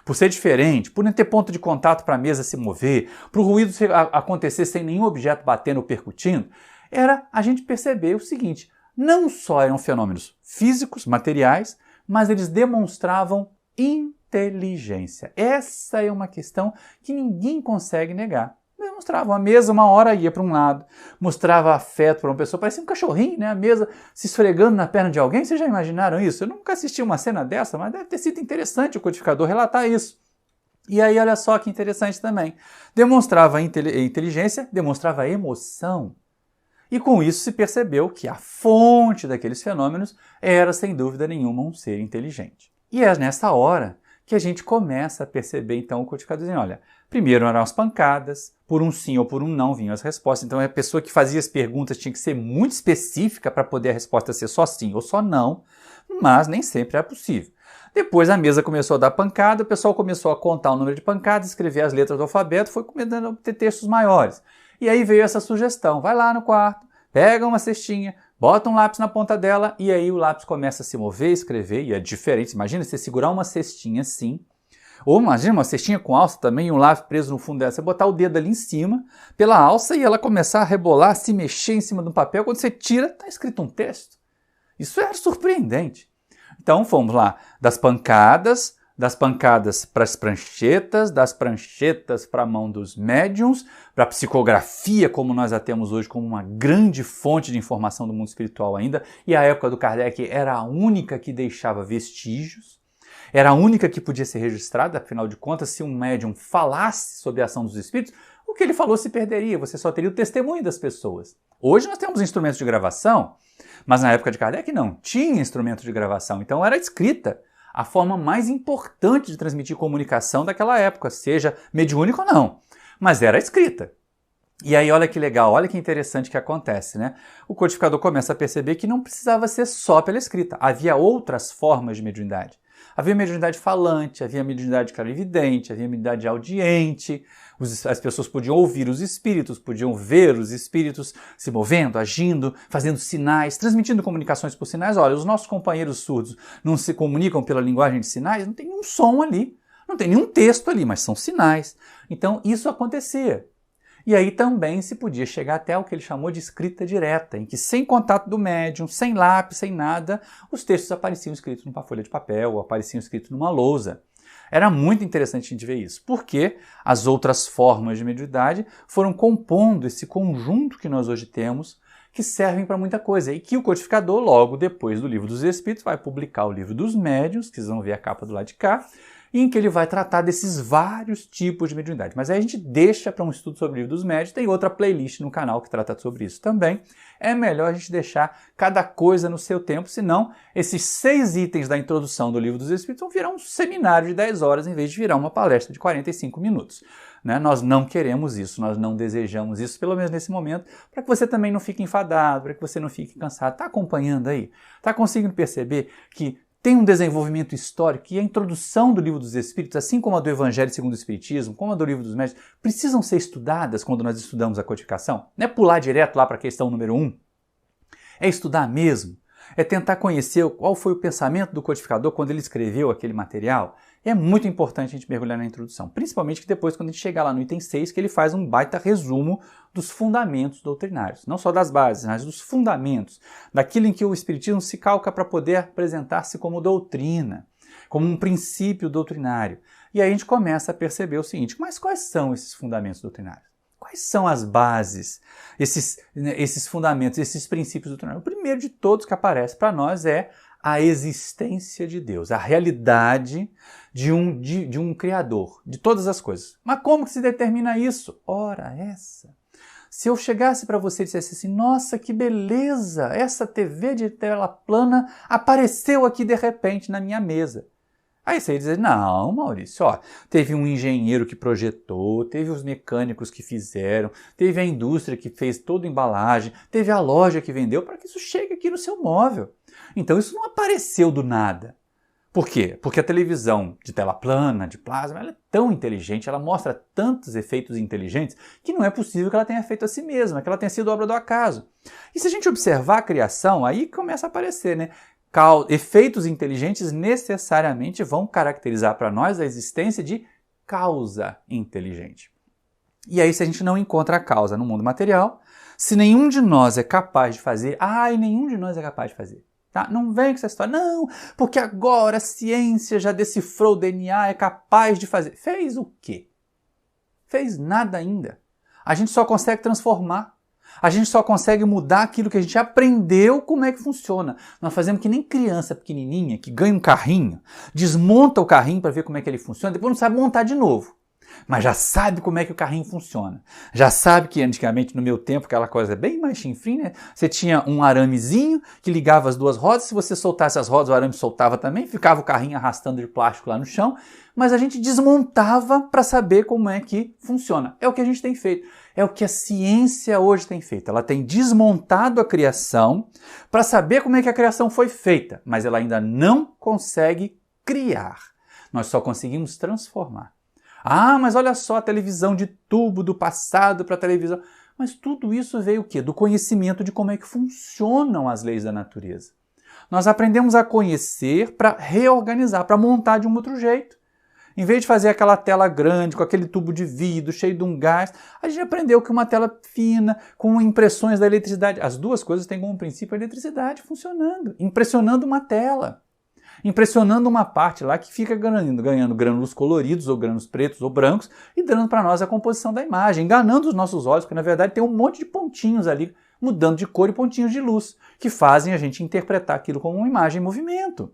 por ser diferente, por não ter ponto de contato para a mesa se mover, para o ruído acontecer sem nenhum objeto batendo ou percutindo, era a gente perceber o seguinte, não só eram fenômenos físicos, materiais, mas eles demonstravam inteligência. Essa é uma questão que ninguém consegue negar. Demonstrava. A mesa, uma hora ia para um lado, mostrava afeto para uma pessoa, parecia um cachorrinho, né? A mesa se esfregando na perna de alguém. Vocês já imaginaram isso? Eu nunca assisti uma cena dessa, mas deve ter sido interessante o codificador relatar isso. E aí, olha só que interessante também. Demonstrava inteligência, demonstrava emoção. E com isso se percebeu que a fonte daqueles fenômenos era, sem dúvida nenhuma, um ser inteligente. E é nessa hora que a gente começa a perceber, então, o codificador dizendo, olha, primeiro eram as pancadas, por um sim ou por um não vinham as respostas. Então, a pessoa que fazia as perguntas tinha que ser muito específica para poder a resposta ser só sim ou só não, mas nem sempre era possível. Depois a mesa começou a dar pancada, o pessoal começou a contar o número de pancadas, escrever as letras do alfabeto, foi começando a ter textos maiores. E aí veio essa sugestão, vai lá no quarto, pega uma cestinha, bota um lápis na ponta dela e aí o lápis começa a se mover, escrever, e é diferente. Imagina você segurar uma cestinha assim, ou imagina uma cestinha com alça também e um lápis preso no fundo dela, você botar o dedo ali em cima, pela alça, e ela começar a rebolar, a se mexer em cima do papel, quando você tira, está escrito um texto. Isso era surpreendente. Então fomos lá, das pancadas para as pranchetas, das pranchetas para a mão dos médiuns, para a psicografia, como nós a temos hoje como uma grande fonte de informação do mundo espiritual ainda, e a época do Kardec era a única que deixava vestígios, era a única que podia ser registrada, afinal de contas, se um médium falasse sobre a ação dos espíritos, o que ele falou se perderia, você só teria o testemunho das pessoas. Hoje nós temos instrumentos de gravação, mas na época de Kardec não tinha instrumento de gravação, então era escrita. A forma mais importante de transmitir comunicação daquela época, seja mediúnica ou não, mas era escrita. E aí olha que legal, olha que interessante que acontece, né? O codificador começa a perceber que não precisava ser só pela escrita, havia outras formas de mediunidade. Havia mediunidade falante, havia mediunidade clarividente, havia mediunidade audiente, as pessoas podiam ouvir os espíritos, podiam ver os espíritos se movendo, agindo, fazendo sinais, transmitindo comunicações por sinais. Olha, os nossos companheiros surdos não se comunicam pela linguagem de sinais, não tem nenhum som ali, não tem nenhum texto ali, mas são sinais. Então isso acontecia. E aí também se podia chegar até o que ele chamou de escrita direta, em que sem contato do médium, sem lápis, sem nada, os textos apareciam escritos numa folha de papel ou apareciam escritos numa lousa. Era muito interessante a gente ver isso, porque as outras formas de mediunidade foram compondo esse conjunto que nós hoje temos, que servem para muita coisa, e que o codificador, logo depois do Livro dos Espíritos, vai publicar o Livro dos Médiuns, que vocês vão ver a capa do lado de cá, em que ele vai tratar desses vários tipos de mediunidade. Mas aí a gente deixa para um estudo sobre o Livro dos Médiuns, tem outra playlist no canal que trata sobre isso também. É melhor a gente deixar cada coisa no seu tempo, senão esses 6 itens da introdução do Livro dos Espíritos vão virar um seminário de 10 horas em vez de virar uma palestra de 45 minutos. Né? Nós não queremos isso, nós não desejamos isso, pelo menos nesse momento, para que você também não fique enfadado, para que você não fique cansado. Está acompanhando aí? Está conseguindo perceber que tem um desenvolvimento histórico e a introdução do Livro dos Espíritos, assim como a do Evangelho segundo o Espiritismo, como a do Livro dos Médiuns, precisam ser estudadas quando nós estudamos a codificação? Não é pular direto lá para a questão número 1. É estudar mesmo. É tentar conhecer qual foi o pensamento do codificador quando ele escreveu aquele material. É muito importante a gente mergulhar na introdução, principalmente que depois, quando a gente chegar lá no item 6, que ele faz um baita resumo dos fundamentos doutrinários. Não só das bases, mas dos fundamentos, daquilo em que o Espiritismo se calca para poder apresentar-se como doutrina, como um princípio doutrinário. E aí a gente começa a perceber o seguinte, mas quais são esses fundamentos doutrinários? Quais são as bases, esses fundamentos, esses princípios doutrinários? O primeiro de todos que aparece para nós é a existência de Deus, a realidade de um Criador, de todas as coisas. Mas como que se determina isso? Ora, essa. Se eu chegasse para você e dissesse assim, nossa, que beleza, essa TV de tela plana apareceu aqui de repente na minha mesa. Aí você ia dizer, não, Maurício, ó, teve um engenheiro que projetou, teve os mecânicos que fizeram, teve a indústria que fez toda a embalagem, teve a loja que vendeu para que isso chegue aqui no seu móvel. Então isso não apareceu do nada. Por quê? Porque a televisão de tela plana, de plasma, ela é tão inteligente, ela mostra tantos efeitos inteligentes que não é possível que ela tenha feito a si mesma, que ela tenha sido obra do acaso. E se a gente observar a criação, aí começa a aparecer, né? Efeitos inteligentes necessariamente vão caracterizar para nós a existência de causa inteligente. E aí, se a gente não encontra a causa no mundo material, se nenhum de nós é capaz de fazer, nenhum de nós é capaz de fazer. Tá? Não vem com essa história, não, porque agora a ciência já decifrou o DNA, é capaz de fazer. Fez o quê? Fez nada ainda. A gente só consegue transformar. A gente só consegue mudar aquilo que a gente aprendeu como é que funciona. Nós fazemos que nem criança pequenininha que ganha um carrinho, desmonta o carrinho para ver como é que ele funciona, depois não sabe montar de novo. Mas já sabe como é que o carrinho funciona. Já sabe que antigamente, no meu tempo, aquela coisa bem mais chinfrim, né? Você tinha um aramezinho que ligava as duas rodas, se você soltasse as rodas, o arame soltava também, ficava o carrinho arrastando de plástico lá no chão, mas a gente desmontava para saber como é que funciona. É o que a gente tem feito. É o que a ciência hoje tem feito. Ela tem desmontado a criação para saber como é que a criação foi feita, mas ela ainda não consegue criar. Nós só conseguimos transformar. Ah, mas olha só a televisão de tubo do passado para a televisão. Mas tudo isso veio o quê? Do conhecimento de como é que funcionam as leis da natureza. Nós aprendemos a conhecer para reorganizar, para montar de um outro jeito. Em vez de fazer aquela tela grande, com aquele tubo de vidro cheio de um gás, a gente aprendeu que uma tela fina, com impressões da eletricidade. As duas coisas têm como princípio a eletricidade funcionando, impressionando uma tela. Impressionando uma parte lá que fica ganhando grânulos coloridos, ou grânulos pretos ou brancos, e dando para nós a composição da imagem, enganando os nossos olhos, porque na verdade tem um monte de pontinhos ali, mudando de cor e pontinhos de luz, que fazem a gente interpretar aquilo como uma imagem em movimento.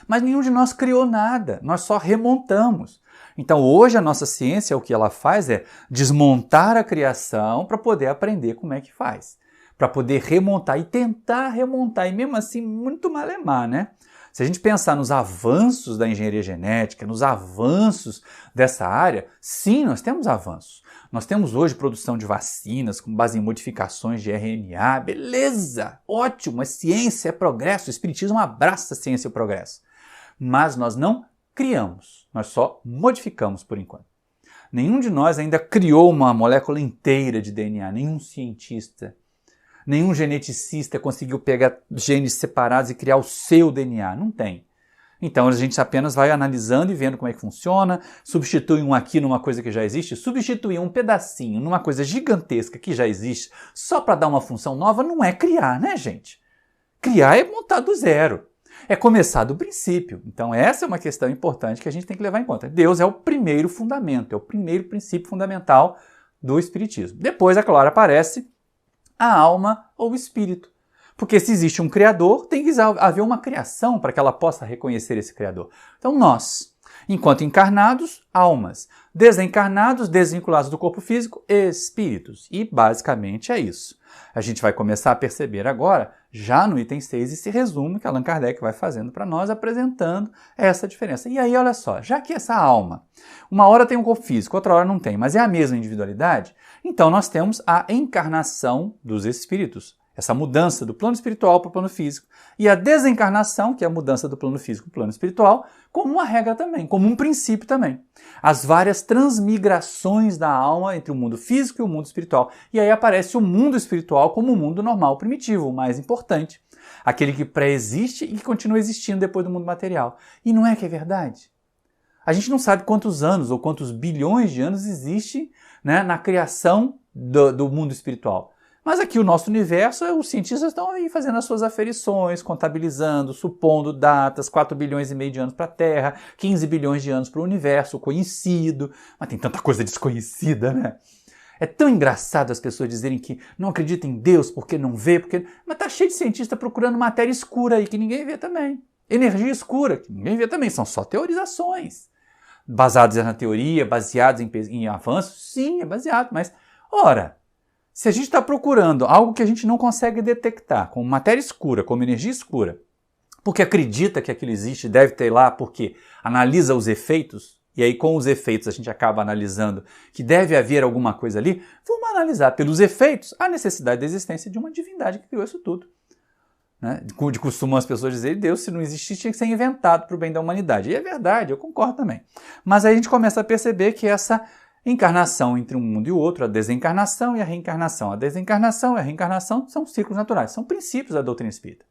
Mas nenhum de nós criou nada, nós só remontamos. Então hoje a nossa ciência, o que ela faz é desmontar a criação para poder aprender como é que faz. Para poder remontar e tentar remontar, e mesmo assim muito malemar, né? Se a gente pensar nos avanços da engenharia genética, nos avanços dessa área, sim, nós temos avanços. Nós temos hoje produção de vacinas com base em modificações de RNA, beleza, ótimo, é ciência, é progresso, o espiritismo abraça a ciência e o progresso. Mas nós não criamos, nós só modificamos por enquanto. Nenhum de nós ainda criou uma molécula inteira de DNA, nenhum cientista. Nenhum geneticista conseguiu pegar genes separados e criar o seu DNA. Não tem. Então a gente apenas vai analisando e vendo como é que funciona, substitui um aqui numa coisa que já existe, substituir um pedacinho numa coisa gigantesca que já existe só para dar uma função nova não é criar, né, gente? Criar é montar do zero. É começar do princípio. Então essa é uma questão importante que a gente tem que levar em conta. Deus é o primeiro fundamento, é o primeiro princípio fundamental do Espiritismo. Depois, é claro, aparece a alma ou o espírito. Porque se existe um criador, tem que haver uma criação para que ela possa reconhecer esse criador. Então nós, enquanto encarnados, almas. Desencarnados, desvinculados do corpo físico, espíritos. E basicamente é isso. A gente vai começar a perceber agora, já no item 6, esse resumo que Allan Kardec vai fazendo para nós, apresentando essa diferença. E aí, olha só, já que essa alma, uma hora tem um corpo físico, outra hora não tem, mas é a mesma individualidade, então nós temos a encarnação dos espíritos, essa mudança do plano espiritual para o plano físico, e a desencarnação, que é a mudança do plano físico para o plano espiritual, como uma regra também, como um princípio também. As várias transmigrações da alma entre o mundo físico e o mundo espiritual. E aí aparece o mundo espiritual como o mundo normal, primitivo, o mais importante. Aquele que pré-existe e que continua existindo depois do mundo material. E não é que é verdade? A gente não sabe quantos anos ou quantos bilhões de anos existe, né, na criação do mundo espiritual. Mas aqui o nosso universo, os cientistas estão aí fazendo as suas aferições, contabilizando, supondo datas, 4 bilhões e meio de anos para a Terra, 15 bilhões de anos para o universo conhecido. Mas tem tanta coisa desconhecida, né? É tão engraçado as pessoas dizerem que não acreditam em Deus porque não vê, porque... Mas tá cheio de cientista procurando matéria escura aí que ninguém vê também. Energia escura, que ninguém vê também. São só teorizações. Baseadas na teoria, baseadas em avanços, sim, é baseado. Mas, ora... Se a gente está procurando algo que a gente não consegue detectar, como matéria escura, como energia escura, porque acredita que aquilo existe, deve ter lá, porque analisa os efeitos, e aí com os efeitos a gente acaba analisando que deve haver alguma coisa ali, vamos analisar pelos efeitos a necessidade da existência de uma divindade que criou isso tudo. Né? De costumam as pessoas dizerem, Deus, se não existisse, tinha que ser inventado para o bem da humanidade. E é verdade, eu concordo também. Mas aí a gente começa a perceber que essa encarnação entre um mundo e o outro, a desencarnação e a reencarnação. A desencarnação e a reencarnação são ciclos naturais, são princípios da doutrina espírita.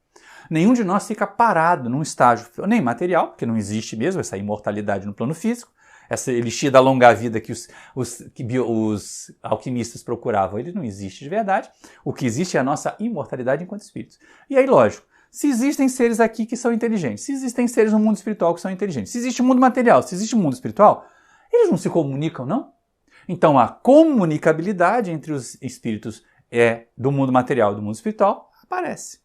Nenhum de nós fica parado num estágio nem material, porque não existe mesmo essa imortalidade no plano físico, essa elixir da longa vida que os alquimistas procuravam, ele não existe de verdade. O que existe é a nossa imortalidade enquanto espíritos. E aí, lógico, se existem seres aqui que são inteligentes, se existem seres no mundo espiritual que são inteligentes, se existe um mundo material, se existe um mundo espiritual, eles não se comunicam, não? Então a comunicabilidade entre os espíritos do mundo material e do mundo espiritual aparece.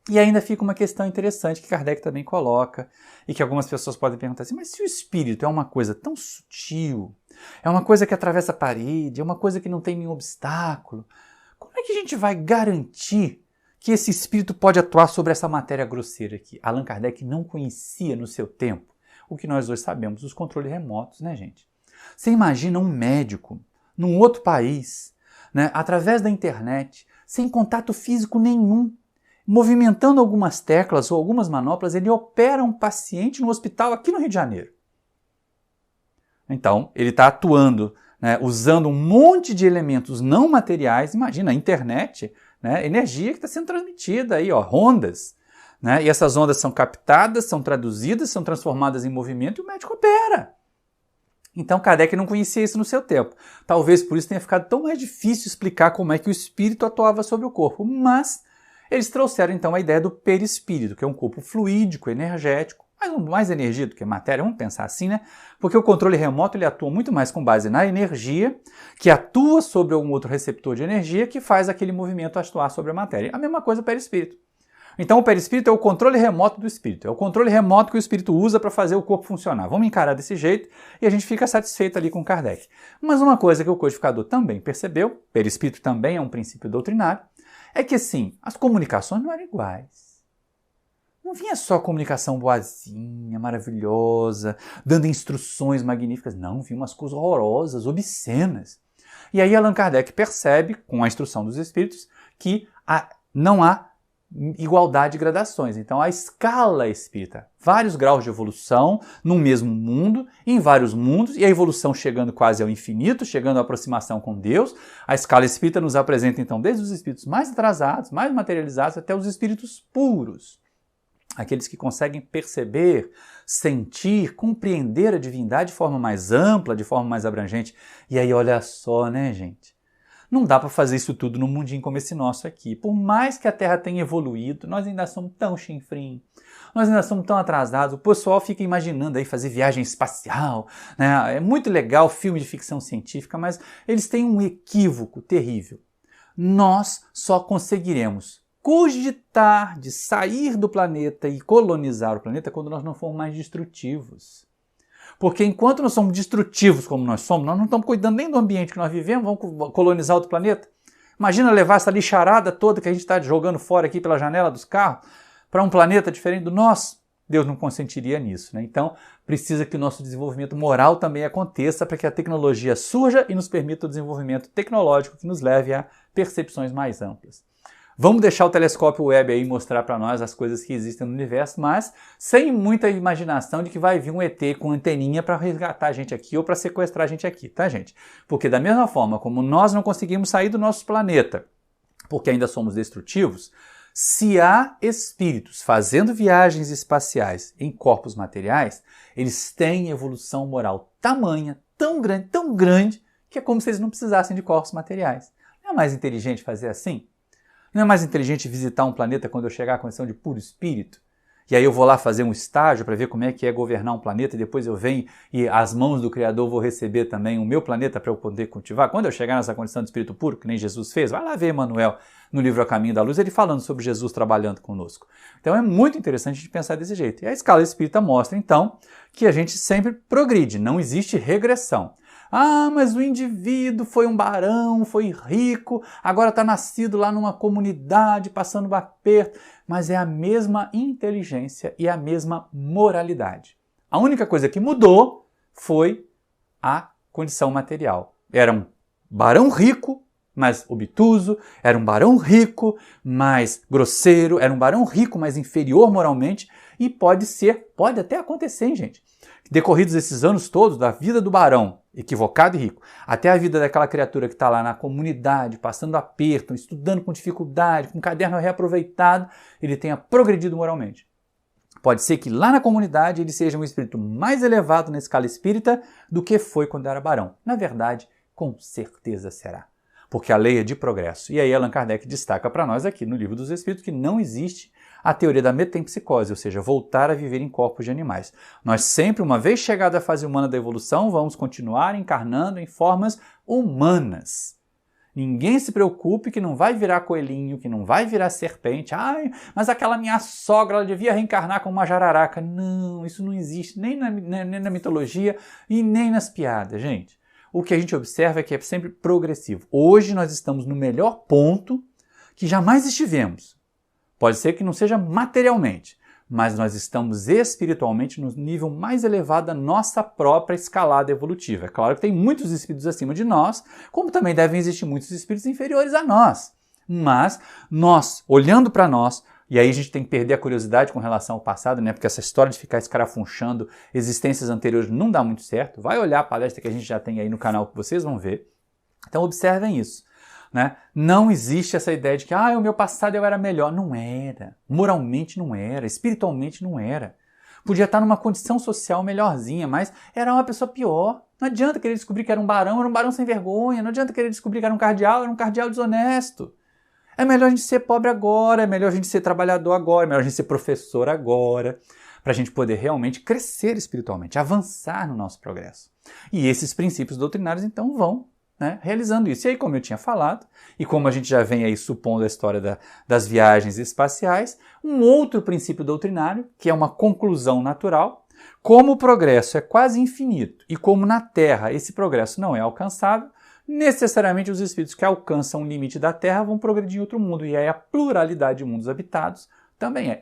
E ainda fica uma questão interessante que Kardec também coloca e que algumas pessoas podem perguntar assim, mas se o espírito é uma coisa tão sutil, é uma coisa que atravessa a parede, é uma coisa que não tem nenhum obstáculo, como é que a gente vai garantir que esse espírito pode atuar sobre essa matéria grosseira aqui? Allan Kardec não conhecia no seu tempo o que nós hoje sabemos, os controles remotos, né, gente? Você imagina um médico num outro país, né, através da internet, sem contato físico nenhum, movimentando algumas teclas ou algumas manoplas, ele opera um paciente no hospital aqui no Rio de Janeiro. Então, ele está atuando, né, usando um monte de elementos não materiais. Imagina, a internet, né, energia que está sendo transmitida aí, ó, ondas. Né, e essas ondas são captadas, são traduzidas, são transformadas em movimento e o médico opera. Então, Kardec não conhecia isso no seu tempo. Talvez por isso tenha ficado tão mais difícil explicar como é que o espírito atuava sobre o corpo. Mas eles trouxeram então a ideia do perispírito, que é um corpo fluídico, energético, mais energia do que matéria, vamos pensar assim, né? Porque o controle remoto ele atua muito mais com base na energia, que atua sobre um outro receptor de energia, que faz aquele movimento atuar sobre a matéria. A mesma coisa o perispírito. Então o perispírito é o controle remoto do espírito, é o controle remoto que o espírito usa para fazer o corpo funcionar. Vamos encarar desse jeito e a gente fica satisfeito ali com Kardec. Mas uma coisa que o codificador também percebeu, perispírito também é um princípio doutrinário, é que sim, as comunicações não eram iguais. Não vinha só comunicação boazinha, maravilhosa, dando instruções magníficas. Não, vinha umas coisas horrorosas, obscenas. E aí Allan Kardec percebe, com a instrução dos espíritos, que não há igualdade de gradações. Então a escala espírita, vários graus de evolução num mesmo mundo, em vários mundos, e a evolução chegando quase ao infinito, chegando à aproximação com Deus. A escala espírita nos apresenta então desde os espíritos mais atrasados, mais materializados, até os espíritos puros. Aqueles que conseguem perceber, sentir, compreender a divindade de forma mais ampla, de forma mais abrangente. E aí olha só, né, gente? Não dá para fazer isso tudo num mundinho como esse nosso aqui. Por mais que a Terra tenha evoluído, nós ainda somos tão chinfrim, nós ainda somos tão atrasados. O pessoal fica imaginando aí fazer viagem espacial, né? É muito legal filme de ficção científica, mas eles têm um equívoco terrível. Nós só conseguiremos cogitar de sair do planeta e colonizar o planeta quando nós não formos mais destrutivos. Porque enquanto nós somos destrutivos como nós somos, nós não estamos cuidando nem do ambiente que nós vivemos, vamos colonizar outro planeta. Imagina levar essa lixarada toda que a gente está jogando fora aqui pela janela dos carros para um planeta diferente do nosso. Deus não consentiria nisso, né? Então, precisa que o nosso desenvolvimento moral também aconteça para que a tecnologia surja e nos permita o desenvolvimento tecnológico que nos leve a percepções mais amplas. Vamos deixar o telescópio Webb aí mostrar para nós as coisas que existem no universo, mas sem muita imaginação de que vai vir um ET com anteninha para resgatar a gente aqui ou para sequestrar a gente aqui, tá, gente? Porque da mesma forma como nós não conseguimos sair do nosso planeta, porque ainda somos destrutivos, se há espíritos fazendo viagens espaciais em corpos materiais, eles têm evolução moral tamanha, tão grande, que é como se eles não precisassem de corpos materiais. Não é mais inteligente fazer assim? Não é mais inteligente visitar um planeta quando eu chegar à condição de puro espírito? E aí eu vou lá fazer um estágio para ver como é que é governar um planeta e depois eu venho e as mãos do Criador vou receber também o meu planeta para eu poder cultivar. Quando eu chegar nessa condição de espírito puro, que nem Jesus fez, vai lá ver Emmanuel no livro A Caminho da Luz, ele falando sobre Jesus trabalhando conosco. Então é muito interessante a gente pensar desse jeito. E a escala espírita mostra então que a gente sempre progride, não existe regressão. Ah, mas o indivíduo foi um barão, foi rico, agora está nascido lá numa comunidade, passando um aperto. Mas é a mesma inteligência e a mesma moralidade. A única coisa que mudou foi a condição material. Era um barão rico, mais obtuso, era um barão rico, mais grosseiro, era um barão rico, mais inferior moralmente, e pode até acontecer, hein, gente? Decorridos esses anos todos da vida do barão, equivocado e rico, até a vida daquela criatura que está lá na comunidade, passando aperto, estudando com dificuldade, com caderno reaproveitado, ele tenha progredido moralmente. Pode ser que lá na comunidade ele seja um espírito mais elevado na escala espírita do que foi quando era barão. Na verdade, com certeza será. porque a lei é de progresso. E aí Allan Kardec destaca para nós aqui no Livro dos Espíritos que não existe a teoria da metempsicose, ou seja, voltar a viver em corpos de animais. Nós sempre, uma vez chegada à fase humana da evolução, vamos continuar encarnando em formas humanas. Ninguém se preocupe que não vai virar coelhinho, que não vai virar serpente. Ai, mas aquela minha sogra, ela devia reencarnar como uma jararaca. Não, isso não existe nem na mitologia e nem nas piadas, gente. O que a gente observa é que é sempre progressivo. Hoje nós estamos no melhor ponto que jamais estivemos. Pode ser que não seja materialmente, mas nós estamos espiritualmente no nível mais elevado da nossa própria escalada evolutiva. É claro que tem muitos espíritos acima de nós, como também devem existir muitos espíritos inferiores a nós. Mas nós, olhando para nós, e aí a gente tem que perder a curiosidade com relação ao passado, né? Porque essa história de ficar escarafunchando existências anteriores não dá muito certo. Vai olhar a palestra que a gente já tem aí no canal que vocês vão ver. Então observem isso. Né? Não existe essa ideia de que o meu passado eu era melhor. Não era. Moralmente não era. Espiritualmente não era. Podia estar numa condição social melhorzinha, mas era uma pessoa pior. Não adianta querer descobrir que era um barão sem vergonha. Não adianta querer descobrir que era um cardeal desonesto. É melhor a gente ser pobre agora, é melhor a gente ser trabalhador agora, é melhor a gente ser professor agora, para a gente poder realmente crescer espiritualmente, avançar no nosso progresso. E esses princípios doutrinários então vão realizando isso. E aí, como eu tinha falado, e como a gente já vem aí supondo a história das viagens espaciais, um outro princípio doutrinário, que é uma conclusão natural, como o progresso é quase infinito e como na Terra esse progresso não é alcançável, necessariamente os espíritos que alcançam o limite da Terra vão progredir em outro mundo. E aí a pluralidade de mundos habitados também é.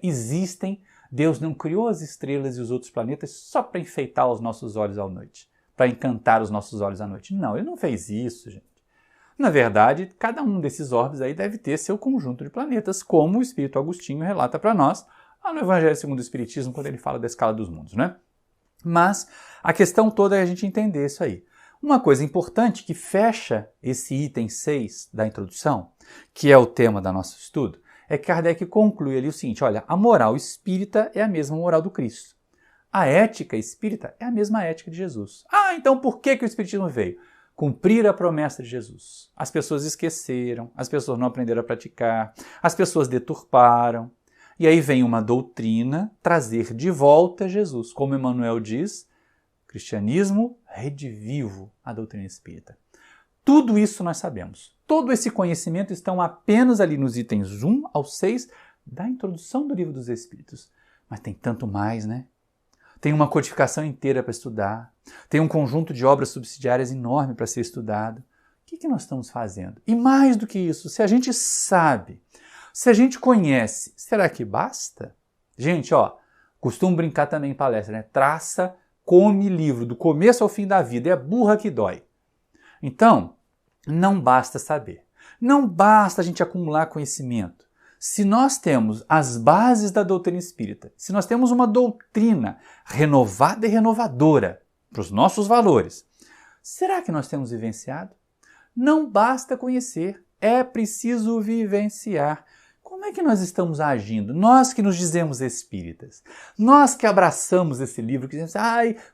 Deus não criou as estrelas e os outros planetas só para enfeitar os nossos olhos à noite, para encantar os nossos olhos à noite. Não, ele não fez isso, gente. Na verdade, cada um desses orbes aí deve ter seu conjunto de planetas, como o Espírito Agostinho relata para nós lá no Evangelho segundo o Espiritismo, quando ele fala da escala dos mundos, né? Mas a questão toda é a gente entender isso aí. Uma coisa importante que fecha esse item 6 da introdução, que é o tema do nosso estudo, é que Kardec conclui ali o seguinte: olha, a moral espírita é a mesma moral do Cristo. A ética espírita é a mesma ética de Jesus. Então por que o Espiritismo veio? Cumprir a promessa de Jesus. As pessoas esqueceram, as pessoas não aprenderam a praticar, as pessoas deturparam. E aí vem uma doutrina trazer de volta Jesus. Como Emmanuel diz, cristianismo redivivo a doutrina espírita. Tudo isso nós sabemos. Todo esse conhecimento estão apenas ali nos itens 1 ao 6 da introdução do Livro dos Espíritos. Mas tem tanto mais, né? Tem uma codificação inteira para estudar, tem um conjunto de obras subsidiárias enorme para ser estudado. O que nós estamos fazendo? E mais do que isso, se a gente sabe, se a gente conhece, será que basta? Gente, costumo brincar também em palestra, né? Traça, come livro, do começo ao fim da vida, é burra que dói. Então, não basta saber, não basta a gente acumular conhecimento. Se nós temos as bases da doutrina espírita, se nós temos uma doutrina renovada e renovadora para os nossos valores, será que nós temos vivenciado? Não basta conhecer, é preciso vivenciar. Como é que nós estamos agindo? Nós que nos dizemos espíritas, nós que abraçamos esse livro, que dizemos,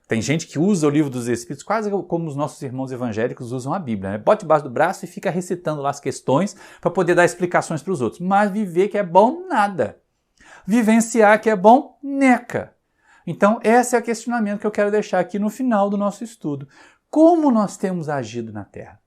tem gente que usa o Livro dos Espíritos quase como os nossos irmãos evangélicos usam a Bíblia, né? Bota debaixo do braço e fica recitando lá as questões para poder dar explicações para os outros. Mas viver que é bom, nada. Vivenciar que é bom, neca. Então, esse é o questionamento que eu quero deixar aqui no final do nosso estudo. Como nós temos agido na Terra?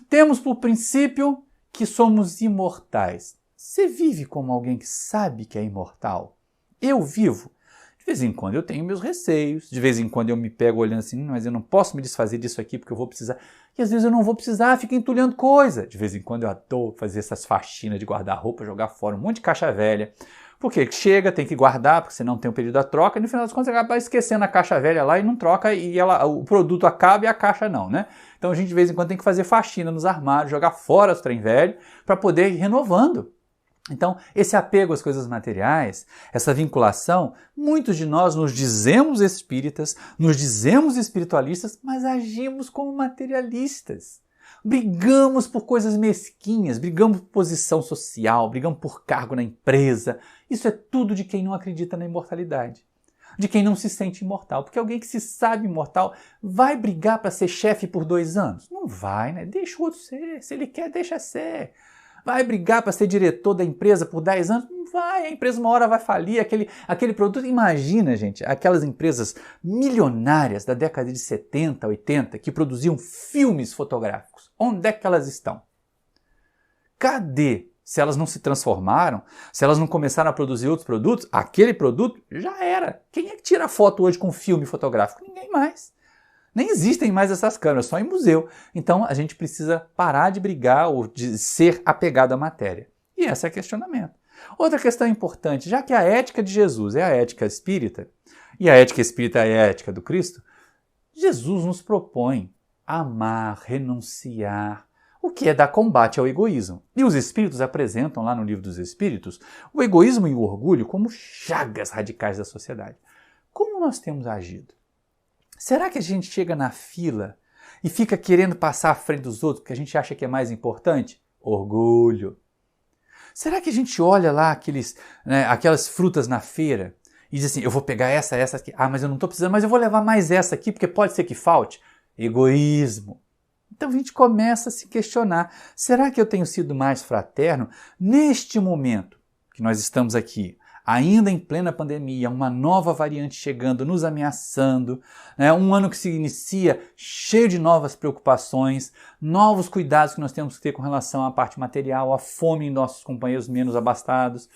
Temos por princípio que somos imortais. Você vive como alguém que sabe que é imortal? Eu vivo. De vez em quando eu tenho meus receios, de vez em quando eu me pego olhando assim, mas eu não posso me desfazer disso aqui porque eu vou precisar. E às vezes eu não vou precisar, fico entulhando coisa. De vez em quando eu adoro fazer essas faxinas de guardar roupa, jogar fora um monte de caixa velha. Porque chega, tem que guardar, porque senão tem um período da troca, e no final das contas você acaba esquecendo a caixa velha lá e não troca, e o produto acaba e a caixa não, né? Então a gente de vez em quando tem que fazer faxina nos armários, jogar fora os trem velho, para poder ir renovando. Então, esse apego às coisas materiais, essa vinculação, muitos de nós nos dizemos espíritas, nos dizemos espiritualistas, mas agimos como materialistas. Brigamos por coisas mesquinhas, brigamos por posição social, brigamos por cargo na empresa. Isso é tudo de quem não acredita na imortalidade. de quem não se sente imortal. Porque alguém que se sabe imortal vai brigar para ser chefe por 2 anos? Não vai, né? Deixa o outro ser. Se ele quer, deixa ser. Vai brigar para ser diretor da empresa por 10 anos? Não vai, a empresa uma hora vai falir, aquele produto. Imagina, gente, aquelas empresas milionárias da década de 70, 80 que produziam filmes fotográficos. Onde é que elas estão? Cadê? Se elas não se transformaram, se elas não começaram a produzir outros produtos, aquele produto já era. Quem é que tira foto hoje com filme fotográfico? Ninguém mais. Nem existem mais essas câmeras, só em museu. Então a gente precisa parar de brigar ou de ser apegado à matéria. E esse é o questionamento. Outra questão importante, já que a ética de Jesus é a ética espírita, e a ética espírita é a ética do Cristo, Jesus nos propõe amar, renunciar, o que é dar combate ao egoísmo. E os espíritos apresentam lá no Livro dos Espíritos o egoísmo e o orgulho como chagas radicais da sociedade. Como nós temos agido? Será que a gente chega na fila e fica querendo passar à frente dos outros porque a gente acha que é mais importante? Orgulho. Será que a gente olha lá aquelas frutas na feira e diz assim, eu vou pegar essa aqui. Ah, mas eu não estou precisando, mas eu vou levar mais essa aqui porque pode ser que falte. Egoísmo. Então a gente começa a se questionar, será que eu tenho sido mais fraterno neste momento que nós estamos aqui? Ainda em plena pandemia, uma nova variante chegando, nos ameaçando, um ano que se inicia cheio de novas preocupações, novos cuidados que nós temos que ter com relação à parte material, à fome em nossos companheiros menos abastados.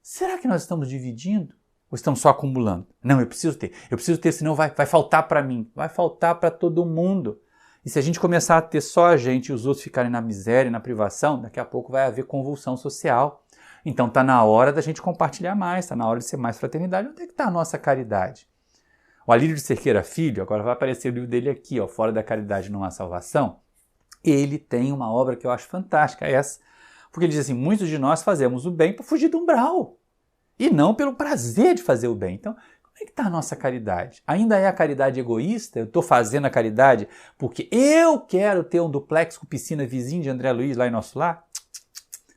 Será que nós estamos dividindo ou estamos só acumulando? Não, eu preciso ter, senão vai faltar para mim, vai faltar para todo mundo. E se a gente começar a ter só a gente e os outros ficarem na miséria e na privação, daqui a pouco vai haver convulsão social. Então está na hora da gente compartilhar mais, está na hora de ser mais fraternidade. Onde é que está a nossa caridade? O Alírio de Cerqueira Filho, agora vai aparecer o livro dele aqui, Fora da Caridade Não Há Salvação. Ele tem uma obra que eu acho fantástica, essa. Porque ele diz assim, muitos de nós fazemos o bem para fugir do umbral. E não pelo prazer de fazer o bem. Então, como é que está a nossa caridade? Ainda é a caridade egoísta? Eu estou fazendo a caridade porque eu quero ter um duplex com piscina vizinho de André Luiz lá em nosso lar?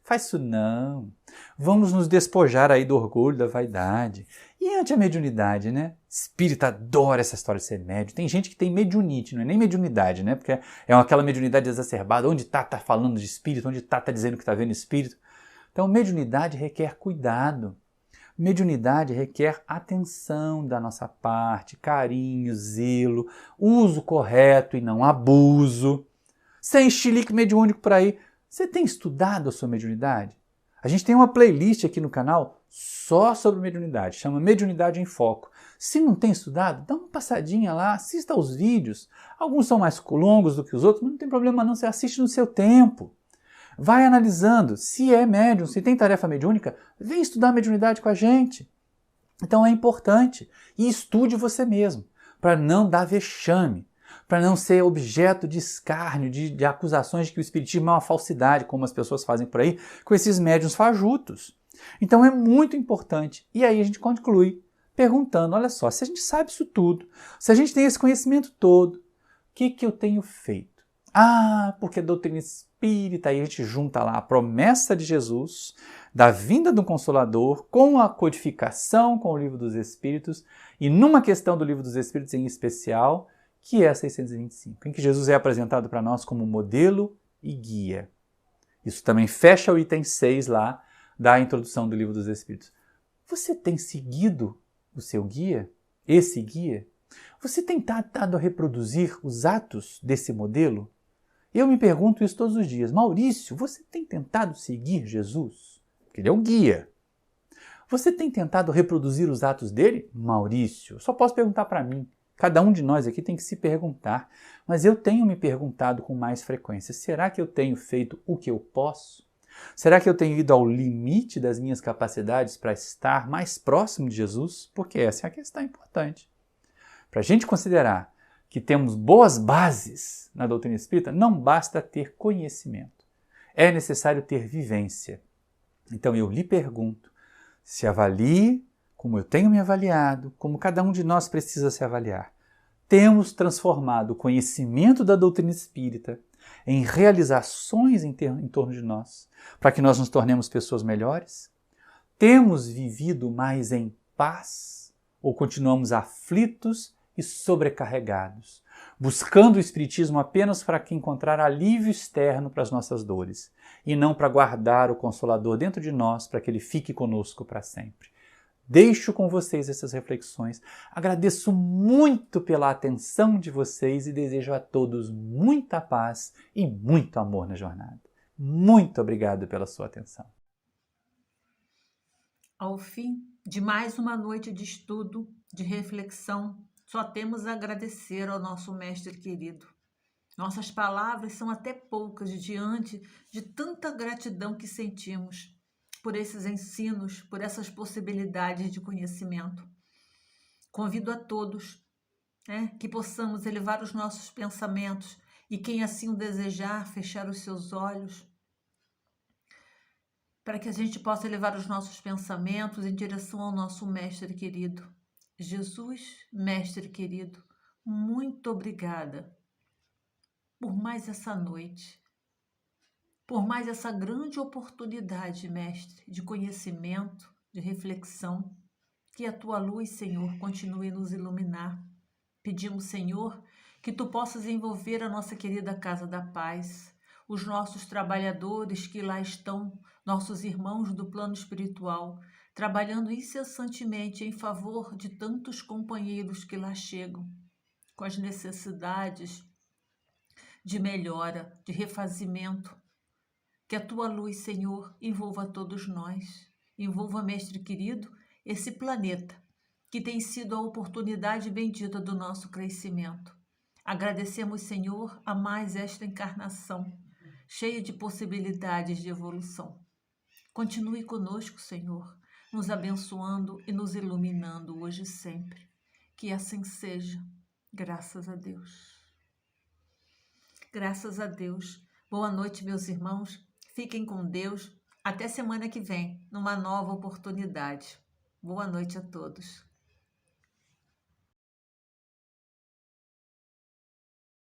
Faz isso não. Vamos nos despojar aí do orgulho, da vaidade. E ante a mediunidade, né? Espírita adora essa história de ser médium. Tem gente que tem mediunite, não é nem mediunidade, né? Porque é aquela mediunidade exacerbada. Onde tá falando de espírito, onde tá dizendo que tá vendo espírito. Então, mediunidade requer cuidado. Mediunidade requer atenção da nossa parte, carinho, zelo, uso correto e não abuso. Sem chilique mediúnico por aí. Você tem estudado a sua mediunidade? A gente tem uma playlist aqui no canal só sobre mediunidade, chama Mediunidade em Foco. Se não tem estudado, dá uma passadinha lá, assista aos vídeos. Alguns são mais longos do que os outros, mas não tem problema não, você assiste no seu tempo. Vai analisando, se é médium, se tem tarefa mediúnica, vem estudar mediunidade com a gente. Então é importante. E estude você mesmo, para não dar vexame, para não ser objeto de escárnio, de acusações de que o espiritismo é uma falsidade, como as pessoas fazem por aí, com esses médiuns fajutos. Então é muito importante. E aí a gente conclui perguntando, olha só, se a gente sabe isso tudo, se a gente tem esse conhecimento todo, o que eu tenho feito? Ah, porque a doutrina espírita, aí a gente junta lá a promessa de Jesus, da vinda do Consolador, com a codificação com o Livro dos Espíritos, e numa questão do Livro dos Espíritos em especial, que é a 625, em que Jesus é apresentado para nós como modelo e guia. Isso também fecha o item 6 lá da introdução do Livro dos Espíritos. Você tem seguido o seu guia? Esse guia? Você tem tentado reproduzir os atos desse modelo? Eu me pergunto isso todos os dias. Maurício, você tem tentado seguir Jesus? Porque ele é o guia. Você tem tentado reproduzir os atos dele? Maurício, só posso perguntar para mim. Cada um de nós aqui tem que se perguntar. Mas eu tenho me perguntado com mais frequência. Será que eu tenho feito o que eu posso? Será que eu tenho ido ao limite das minhas capacidades para estar mais próximo de Jesus? Porque essa é a questão importante. Para a gente considerar que temos boas bases na doutrina espírita, não basta ter conhecimento. É necessário ter vivência. Então eu lhe pergunto, se avalie como eu tenho me avaliado, como cada um de nós precisa se avaliar. Temos transformado o conhecimento da doutrina espírita em realizações em torno de nós, para que nós nos tornemos pessoas melhores? Temos vivido mais em paz? ou continuamos aflitos e sobrecarregados, buscando o Espiritismo apenas para encontrar alívio externo para as nossas dores e não para guardar o Consolador dentro de nós para que ele fique conosco para sempre. Deixo com vocês essas reflexões. Agradeço muito pela atenção de vocês e desejo a todos muita paz e muito amor na jornada. Muito obrigado pela sua atenção. Ao fim de mais uma noite de estudo, de reflexão, só temos a agradecer ao nosso Mestre querido. Nossas palavras são até poucas diante de tanta gratidão que sentimos por esses ensinos, por essas possibilidades de conhecimento. Convido a todos que possamos elevar os nossos pensamentos e quem assim o desejar, fechar os seus olhos, para que a gente possa elevar os nossos pensamentos em direção ao nosso Mestre querido. Jesus, Mestre querido, muito obrigada por mais essa noite, por mais essa grande oportunidade, Mestre, de conhecimento, de reflexão. Que a Tua luz, Senhor, continue a nos iluminar. Pedimos, Senhor, que Tu possas envolver a nossa querida Casa da Paz, os nossos trabalhadores que lá estão, nossos irmãos do plano espiritual, trabalhando incessantemente em favor de tantos companheiros que lá chegam, com as necessidades de melhora, de refazimento. Que a Tua luz, Senhor, envolva todos nós, envolva, Mestre querido, esse planeta, que tem sido a oportunidade bendita do nosso crescimento. Agradecemos, Senhor, a mais esta encarnação, cheia de possibilidades de evolução. Continue conosco, Senhor, nos abençoando e nos iluminando hoje e sempre. Que assim seja, graças a Deus. Graças a Deus. Boa noite, meus irmãos. Fiquem com Deus. Até semana que vem, numa nova oportunidade. Boa noite a todos.